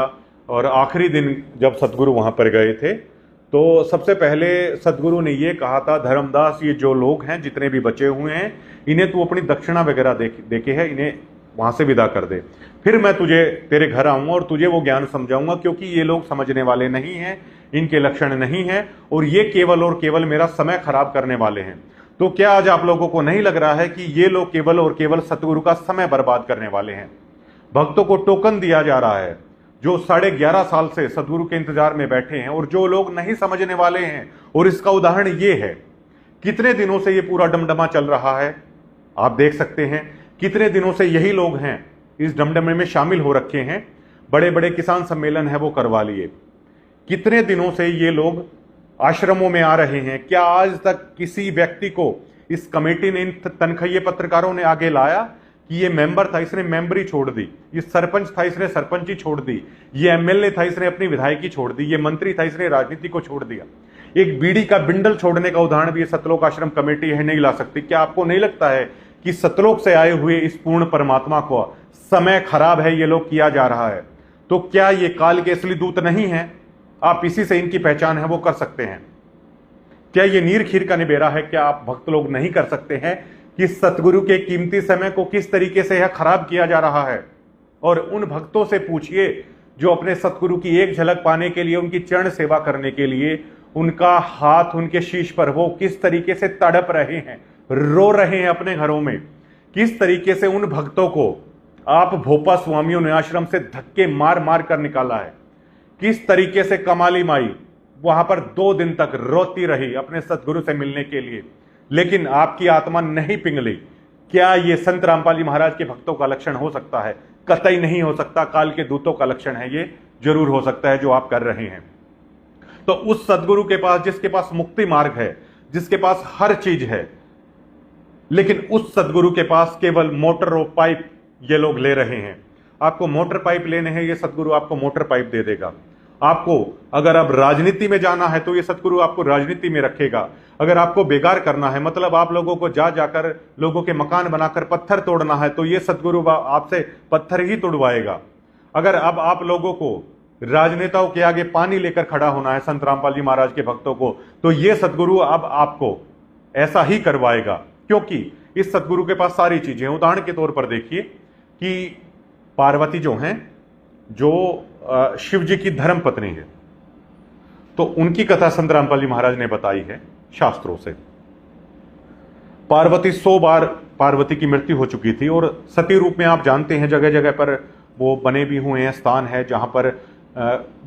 और आखिरी दिन जब सतगुरु वहां पर गए थे तो सबसे पहले सतगुरु ने ये कहा था, धर्मदास ये जो लोग हैं जितने भी बचे हुए हैं, इन्हें तू अपनी दक्षिणा वगैरह देके है, इन्हें वहां से विदा कर दे, फिर मैं तेरे घर आऊंगा और तुझे वो ज्ञान समझाऊंगा, क्योंकि ये लोग समझने वाले नहीं हैं, इनके लक्षण नहीं हैं और ये केवल और केवल मेरा समय खराब करने वाले हैं। तो क्या आज आप लोगों को नहीं लग रहा है कि ये लोग केवल और केवल सतगुरु का समय बर्बाद करने वाले हैं? भक्तों को टोकन दिया जा रहा है, जो 11.5 साल से सतगुरु के इंतजार में बैठे हैं और जो लोग नहीं समझने वाले हैं। और इसका उदाहरण ये है, कितने दिनों से ये पूरा डमडमा चल रहा है, आप देख सकते हैं। कितने दिनों से यही लोग हैं इस डमडमे में शामिल हो रखे हैं। बड़े बड़े किसान सम्मेलन है वो करवा लिए। कितने दिनों से ये लोग आश्रमों में आ रहे हैं। क्या आज तक किसी व्यक्ति को इस कमेटी ने, इन तनखैये पत्रकारों ने आगे लाया कि ये मेंबर था, इसने मेंबरी छोड़ दी, ये सरपंच था, इसने सरपंची छोड़ दी, ये एमएलए था, इसने अपनी विधायकी छोड़ दी, ये मंत्री था, इसने राजनीति को छोड़ दिया। एक बीड़ी का बिंडल छोड़ने का उदाहरण भी ये सतलोक आश्रम कमेटी है नहीं ला सकती। क्या आपको नहीं लगता है कि सतलोक से आए हुए इस पूर्ण परमात्मा को समय खराब है ये लोग किया जा रहा है? तो क्या ये काल के असली दूत नहीं है? आप इसी से इनकी पहचान है वो कर सकते हैं। क्या ये नीर खीर का निबेरा है? क्या आप भक्त लोग नहीं कर सकते हैं कि सतगुरु के कीमती समय को किस तरीके से यह खराब किया जा रहा है? और उन भक्तों से पूछिए जो अपने सतगुरु की एक झलक पाने के लिए, उनकी चरण सेवा करने के लिए, उनका हाथ उनके शीश पर, वो किस तरीके से तड़प रहे हैं, रो रहे हैं अपने घरों में। किस तरीके से उन भक्तों को आप भोपा स्वामियों ने आश्रम से धक्के मार मार कर निकाला है। किस तरीके से कमाली माई वहां पर 2 दिन तक रोती रही अपने सतगुरु से मिलने के लिए, लेकिन आपकी आत्मा नहीं पिघली। क्या ये संत रामपाल जी महाराज के भक्तों का लक्षण हो सकता है? कतई नहीं हो सकता। काल के दूतों का लक्षण है ये, जरूर हो सकता है जो आप कर रहे हैं। तो उस सदगुरु के पास, जिसके पास मुक्ति मार्ग है, जिसके पास हर चीज है, लेकिन उस सदगुरु के पास केवल मोटर और पाइप ये लोग ले रहे हैं। आपको मोटर पाइप लेने हैं, ये सदगुरु आपको मोटर पाइप दे देगा। आपको अगर अब राजनीति में जाना है तो ये सदगुरु आपको राजनीति में रखेगा। अगर आपको बेकार करना है, मतलब आप लोगों को जाकर लोगों के मकान बनाकर पत्थर तोड़ना है, तो ये सदगुरु आपसे पत्थर ही तोड़वाएगा। अगर अब आप लोगों को राजनेताओं के आगे पानी लेकर खड़ा होना है, संत रामपाल जी महाराज के भक्तों को, तो ये सदगुरु अब आपको ऐसा ही करवाएगा। क्योंकि इस सतगुरु के पास सारी चीजें हैं। उदाहरण के तौर पर देखिए कि पार्वती जो हैं, जो शिव जी की धर्म पत्नी है, तो उनकी कथा संत रामपाल जी महाराज ने बताई है शास्त्रों से। पार्वती 100 बार पार्वती की मृत्यु हो चुकी थी, और सती रूप में आप जानते हैं जगह जगह पर वो बने भी हुए हैं, स्थान है जहां पर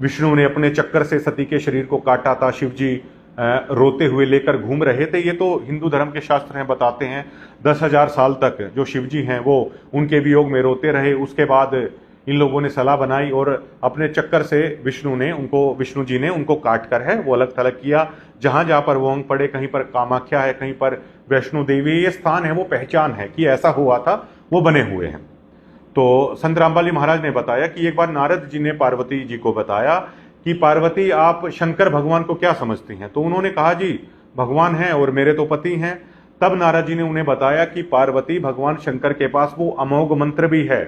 विष्णु ने अपने चक्कर से सती के शरीर को काटा था, शिव जी रोते हुए लेकर घूम रहे थे। ये तो हिंदू धर्म के शास्त्र हैं, बताते हैं 10,000 साल तक जो शिव जी हैं वो उनके वियोग में रोते रहे। उसके बाद इन लोगों ने सलाह बनाई और अपने चक्कर से विष्णु जी ने उनको काट कर है वो अलग थलग किया। जहां जहां पर वो अंग पड़े, कहीं पर कामाख्या है, कहीं पर वैष्णो देवी, ये स्थान है, वो पहचान है कि ऐसा हुआ था, वो बने हुए हैं। तो संत रामपाल जी महाराज ने बताया कि एक बार नारद जी ने पार्वती जी को बताया कि पार्वती, आप शंकर भगवान को क्या समझती हैं? तो उन्होंने कहा, जी भगवान हैं और मेरे तो पति हैं। तब नारद जी ने उन्हें बताया कि पार्वती, भगवान शंकर के पास वो अमोघ मंत्र भी है,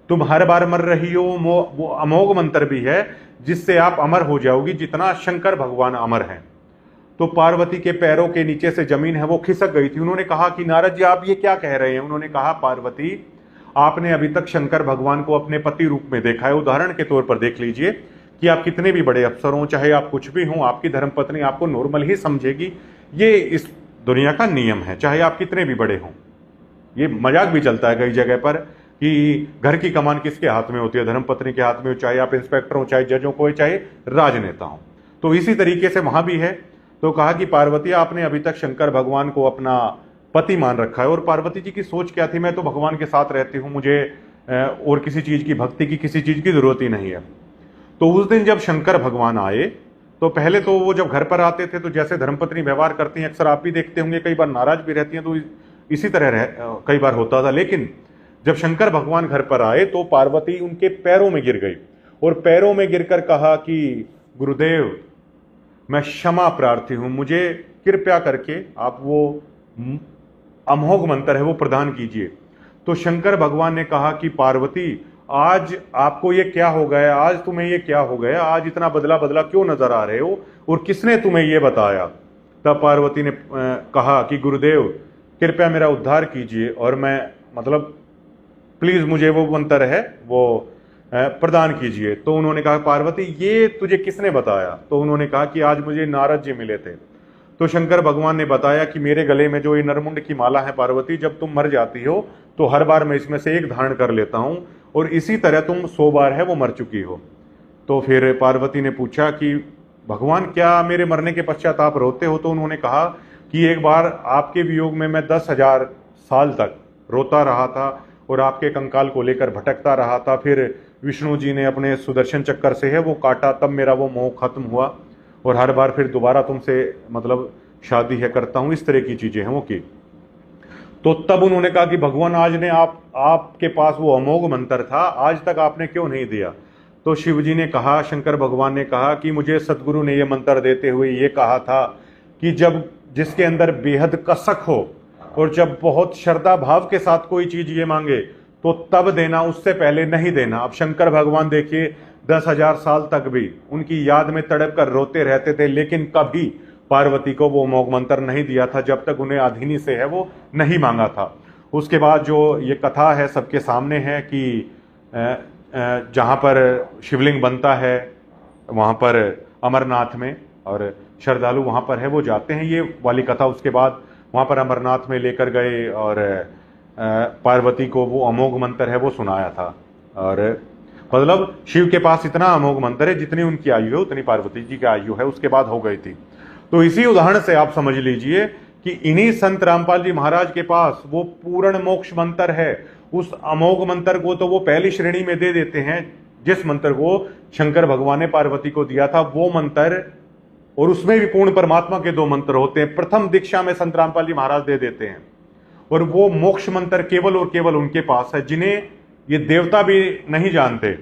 तुम हर बार मर रही हो, वो अमोघ मंत्र भी है जिससे आप अमर हो जाओगी, जितना शंकर भगवान अमर हैं। तो पार्वती के पैरों के नीचे से जमीन है वो खिसक गई थी। उन्होंने कहा कि नारद जी आप ये क्या कह रहे हैं? उन्होंने कहा, पार्वती आपने अभी तक शंकर भगवान को अपने पति रूप में देखा है। उदाहरण के तौर पर देख लीजिए कि आप कितने भी बड़े अफसर हों, चाहे आप कुछ भी हों, आपकी धर्मपत्नी आपको नॉर्मल ही समझेगी। ये इस दुनिया का नियम है, चाहे आप कितने भी बड़े हों। ये मजाक भी चलता है कई जगह पर कि घर की कमान किसके हाथ में होती है? धर्मपत्नी के हाथ में हो, चाहे आप इंस्पेक्टर हो, चाहे जजों को, चाहे राजनेता हो। तो इसी तरीके से वहां भी है। तो कहा कि पार्वती आपने अभी तक शंकर भगवान को अपना पति मान रखा है। और पार्वती जी की सोच क्या थी? मैं तो भगवान के साथ रहती हूं, मुझे और किसी चीज की, भक्ति की किसी चीज की जरूरत ही नहीं है। तो उस दिन जब शंकर भगवान आए, तो पहले तो वो जब घर पर आते थे तो जैसे धर्मपत्नी व्यवहार करती हैं, अक्सर आप भी देखते होंगे, कई बार नाराज भी रहती हैं, तो इसी तरह कई बार होता था। लेकिन जब शंकर भगवान घर पर आए तो पार्वती उनके पैरों में गिर गई और पैरों में गिरकर कहा कि गुरुदेव, मैं क्षमा प्रार्थी हूं, मुझे कृपया करके आप वो अमोघ मंत्र है वो प्रदान कीजिए। तो शंकर भगवान ने कहा कि पार्वती, आज आपको ये क्या हो गया? आज तुम्हें ये क्या हो गया? आज इतना बदला बदला क्यों नजर आ रहे हो? और किसने तुम्हें ये बताया? तब पार्वती ने कहा कि गुरुदेव, कृपया मेरा उद्धार कीजिए और मैं, मतलब प्लीज मुझे वो मंत्र है वो प्रदान कीजिए। तो उन्होंने कहा, पार्वती ये तुझे किसने बताया? तो उन्होंने कहा कि आज मुझे नारद जी मिले थे। तो शंकर भगवान ने बताया कि मेरे गले में जो ये नरमुंड की माला है पार्वती, जब तुम मर जाती हो तो हर बार मैं इसमें से एक धारण कर लेता हूं, और इसी तरह तुम 100 बार है वो मर चुकी हो। तो फिर पार्वती ने पूछा कि भगवान, क्या मेरे मरने के पश्चात आप रोते हो? तो उन्होंने कहा कि एक बार आपके वियोग में मैं 10,000 साल तक रोता रहा था और आपके कंकाल को लेकर भटकता रहा था। फिर विष्णु जी ने अपने सुदर्शन चक्कर से है वो काटा, तब मेरा वो मोह खत्म हुआ, और हर बार फिर दोबारा तुमसे मतलब शादी है करता हूं। इस तरह की चीजें हैं वो की। तो तब उन्होंने कहा कि भगवान, आज ने आपके पास वो अमोघ मंत्र था, आज तक आपने क्यों नहीं दिया? तो शिव जी ने कहा, शंकर भगवान ने कहा कि मुझे सतगुरु ने ये मंत्र देते हुए ये कहा था कि जब जिसके अंदर बेहद कसक हो और जब बहुत श्रद्धा भाव के साथ कोई चीज ये मांगे तो तब देना, उससे पहले नहीं देना। अब शंकर भगवान देखिए 10,000 साल तक भी उनकी याद में तड़प कर रोते रहते थे, लेकिन कभी पार्वती को वो अमोघ मंत्र नहीं दिया था जब तक उन्हें अधीनी से है वो नहीं मांगा था। उसके बाद जो ये कथा है सबके सामने है कि जहाँ पर शिवलिंग बनता है वहाँ पर अमरनाथ में, और श्रद्धालु वहाँ पर है वो जाते हैं, ये वाली कथा। उसके बाद वहाँ पर अमरनाथ में लेकर गए और पार्वती को वो अमोघ मंत्र है वो सुनाया था। और मतलब शिव के पास इतना अमोघ मंत्र है, जितनी उनकी आयु है उतनी पार्वती जी की आयु है, उसके बाद हो गई थी। तो इसी उदाहरण से आप समझ लीजिए कि इन्हीं संत रामपाल जी महाराज के पास वो पूर्ण मोक्ष मंत्र है। उस अमोघ मंत्र को तो वो पहली श्रेणी में दे देते हैं, जिस मंत्र को शंकर भगवान ने पार्वती को दिया था वो मंत्र, और उसमें भी पूर्ण परमात्मा के 2 मंत्र होते हैं, प्रथम दीक्षा में संत रामपाल जी महाराज दे देते हैं। और वो मोक्ष मंत्र केवल और केवल उनके पास है, जिन्हें ये देवता भी नहीं जानते।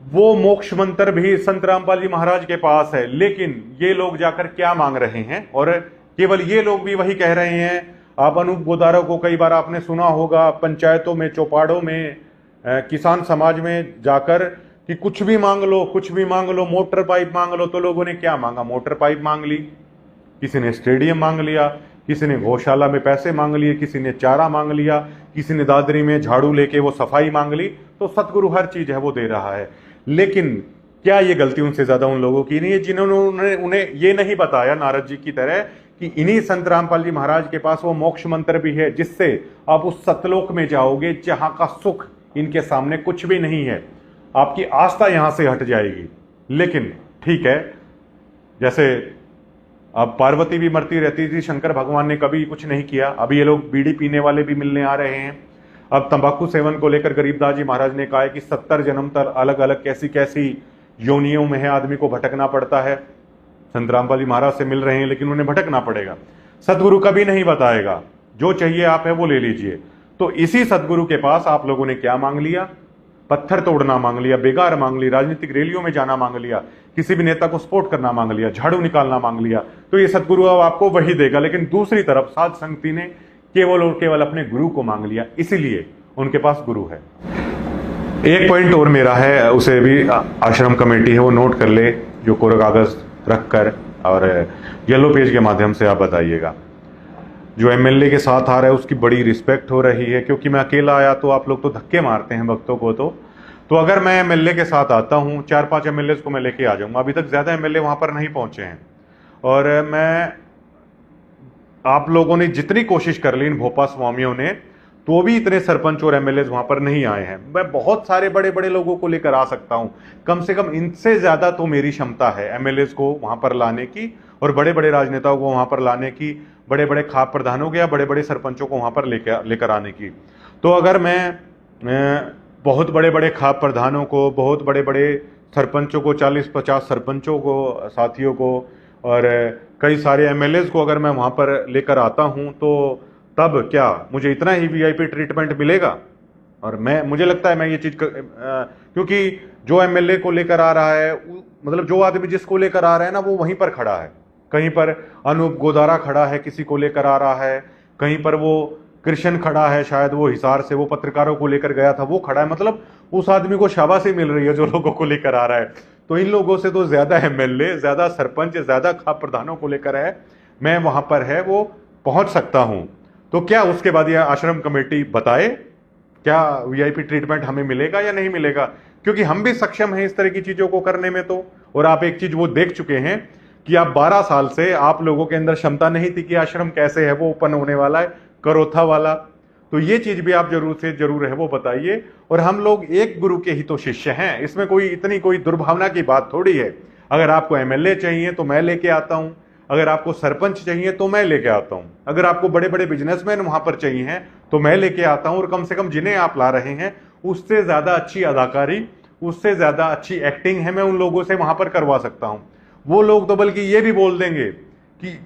वो मोक्ष मंत्र भी संत रामपाल जी महाराज के पास है, लेकिन ये लोग जाकर क्या मांग रहे हैं? और केवल ये लोग भी वही कह रहे हैं। आप अनूप गोदारों को कई बार आपने सुना होगा, पंचायतों में, चौपाड़ों में, किसान समाज में जाकर कि कुछ भी मांग लो, कुछ भी मांग लो, मोटर पाइप मांग लो। तो लोगों ने क्या मांगा? मोटर पाइप मांग ली, किसी ने स्टेडियम मांग लिया, किसी ने गौशाला में पैसे मांग लिए, किसी ने चारा मांग लिया, किसी ने दादरी में झाड़ू लेके वो सफाई मांग ली। तो सतगुरु हर चीज है वो दे रहा है, लेकिन क्या ये गलती उनसे ज्यादा उन लोगों की नहीं है जिन्होंने उन्हें ये नहीं बताया नारद जी की तरह कि इन्हीं संत रामपाल जी महाराज के पास वो मोक्ष मंत्र भी है जिससे आप उस सतलोक में जाओगे जहां का सुख इनके सामने कुछ भी नहीं है। आपकी आस्था यहां से हट जाएगी। लेकिन ठीक है, जैसे अब पार्वती भी मरती रहती थी, शंकर भगवान ने कभी कुछ नहीं किया। अभी ये लोग बीड़ी पीने वाले भी मिलने आ रहे हैं। अब तंबाकू सेवन को लेकर गरीबदास जी महाराज ने कहा है कि 70 जन्म तक अलग अलग कैसी कैसी योनियों में है आदमी को भटकना पड़ता है। संत रामपाल जी महाराज से मिल रहे हैं लेकिन उन्हें भटकना पड़ेगा। सदगुरु कभी नहीं बताएगा, जो चाहिए आप है वो ले लीजिए। तो इसी सदगुरु के पास आप लोगों ने क्या मांग लिया? पत्थर तोड़ना मांग लिया, बेगार मांग ली, राजनीतिक रैलियों में जाना मांग लिया, किसी भी नेता को सपोर्ट करना मांग लिया, झाड़ू निकालना मांग लिया। तो ये सदगुरु अब आपको वही देगा। लेकिन दूसरी तरफ साध संगति ने केवल और केवल अपने गुरु को मांग लिया, इसीलिए उनके पास गुरु है। एक पॉइंट और मेरा है, उसे भी आश्रम कमेटी है वो नोट कर ले, जो कोरा कागज रखकर और येलो पेज के माध्यम से आप बताइएगा। जो एमएलए के साथ आ रहा है उसकी बड़ी रिस्पेक्ट हो रही है, क्योंकि मैं अकेला आया तो आप लोग तो धक्के मारते हैं भक्तों को। तो अगर मैं एमएलए के साथ आता हूं, 4-5 एमएलए को मैं लेके आ जाऊंगा। अभी तक ज्यादा एमएलए वहां पर नहीं पहुंचे हैं, और मैं आप लोगों ने जितनी कोशिश कर ली इन भोपा स्वामियों ने, तो भी इतने सरपंच और एमएलए वहां पर नहीं आए हैं। मैं बहुत सारे बड़े बड़े लोगों को लेकर आ सकता हूं, कम से कम इनसे ज्यादा तो मेरी क्षमता है एमएलए को वहां पर लाने की, और बड़े बड़े राजनेताओं को वहां पर लाने की, बड़े बड़े खाप प्रधानों के या बड़े बड़े सरपंचों को वहां पर लेकर आने की। तो अगर मैं बहुत बड़े बड़े खाप प्रधानों को, बहुत बड़े बड़े सरपंचों को, 40-50 सरपंचों को, साथियों को, और कई सारे एमएलए को अगर मैं वहां पर लेकर आता हूं, तो तब क्या मुझे इतना ही वीआईपी ट्रीटमेंट मिलेगा? और मुझे लगता है मैं ये चीज क्योंकि जो एमएलए को लेकर आ रहा है, मतलब जो आदमी जिसको लेकर आ रहा है ना, वो वहीं पर खड़ा है। कहीं पर अनूप गोदारा खड़ा है, किसी को लेकर आ रहा है। कहीं पर वो कृष्ण खड़ा है, शायद वो हिसार से वो पत्रकारों को लेकर गया था, वो खड़ा है। मतलब उस आदमी को शाबाशी मिल रही है जो लोगों को लेकर आ रहा है। तो इन लोगों से तो ज्यादा एमएलए, ज्यादा सरपंच, ज्यादा खाप प्रधानों को लेकर है, मैं वहां पर है वो पहुंच सकता हूं। तो क्या उसके बाद यह आश्रम कमेटी बताए क्या वीआईपी ट्रीटमेंट हमें मिलेगा या नहीं मिलेगा? क्योंकि हम भी सक्षम हैं इस तरह की चीजों को करने में। तो और आप एक चीज वो देख चुके हैं कि आप 12 साल से आप लोगों के अंदर क्षमता नहीं थी कि आश्रम कैसे है वो ओपन होने वाला है, करोथा वाला। तो ये चीज भी आप जरूर से जरूर है वो बताइए। और हम लोग एक गुरु के ही तो शिष्य हैं, इसमें कोई इतनी कोई दुर्भावना की बात थोड़ी है। अगर आपको एमएलए चाहिए तो मैं लेके आता हूं, अगर आपको सरपंच चाहिए तो मैं लेके आता हूं, अगर आपको बड़े बड़े बिजनेसमैन वहां पर चाहिए हैं तो मैं लेके आता हूं। और कम से कम जिन्हें आप ला रहे हैं उससे ज्यादा अच्छी अदाकारी, उससे ज्यादा अच्छी एक्टिंग है मैं उन लोगों से वहां पर करवा सकता हूं। वो लोग तो बल्कि ये भी बोल देंगे कि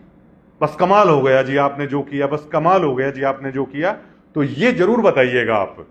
बस कमाल हो गया जी आपने जो किया, बस कमाल हो गया जी आपने जो किया। तो ये जरूर बताइएगा आप।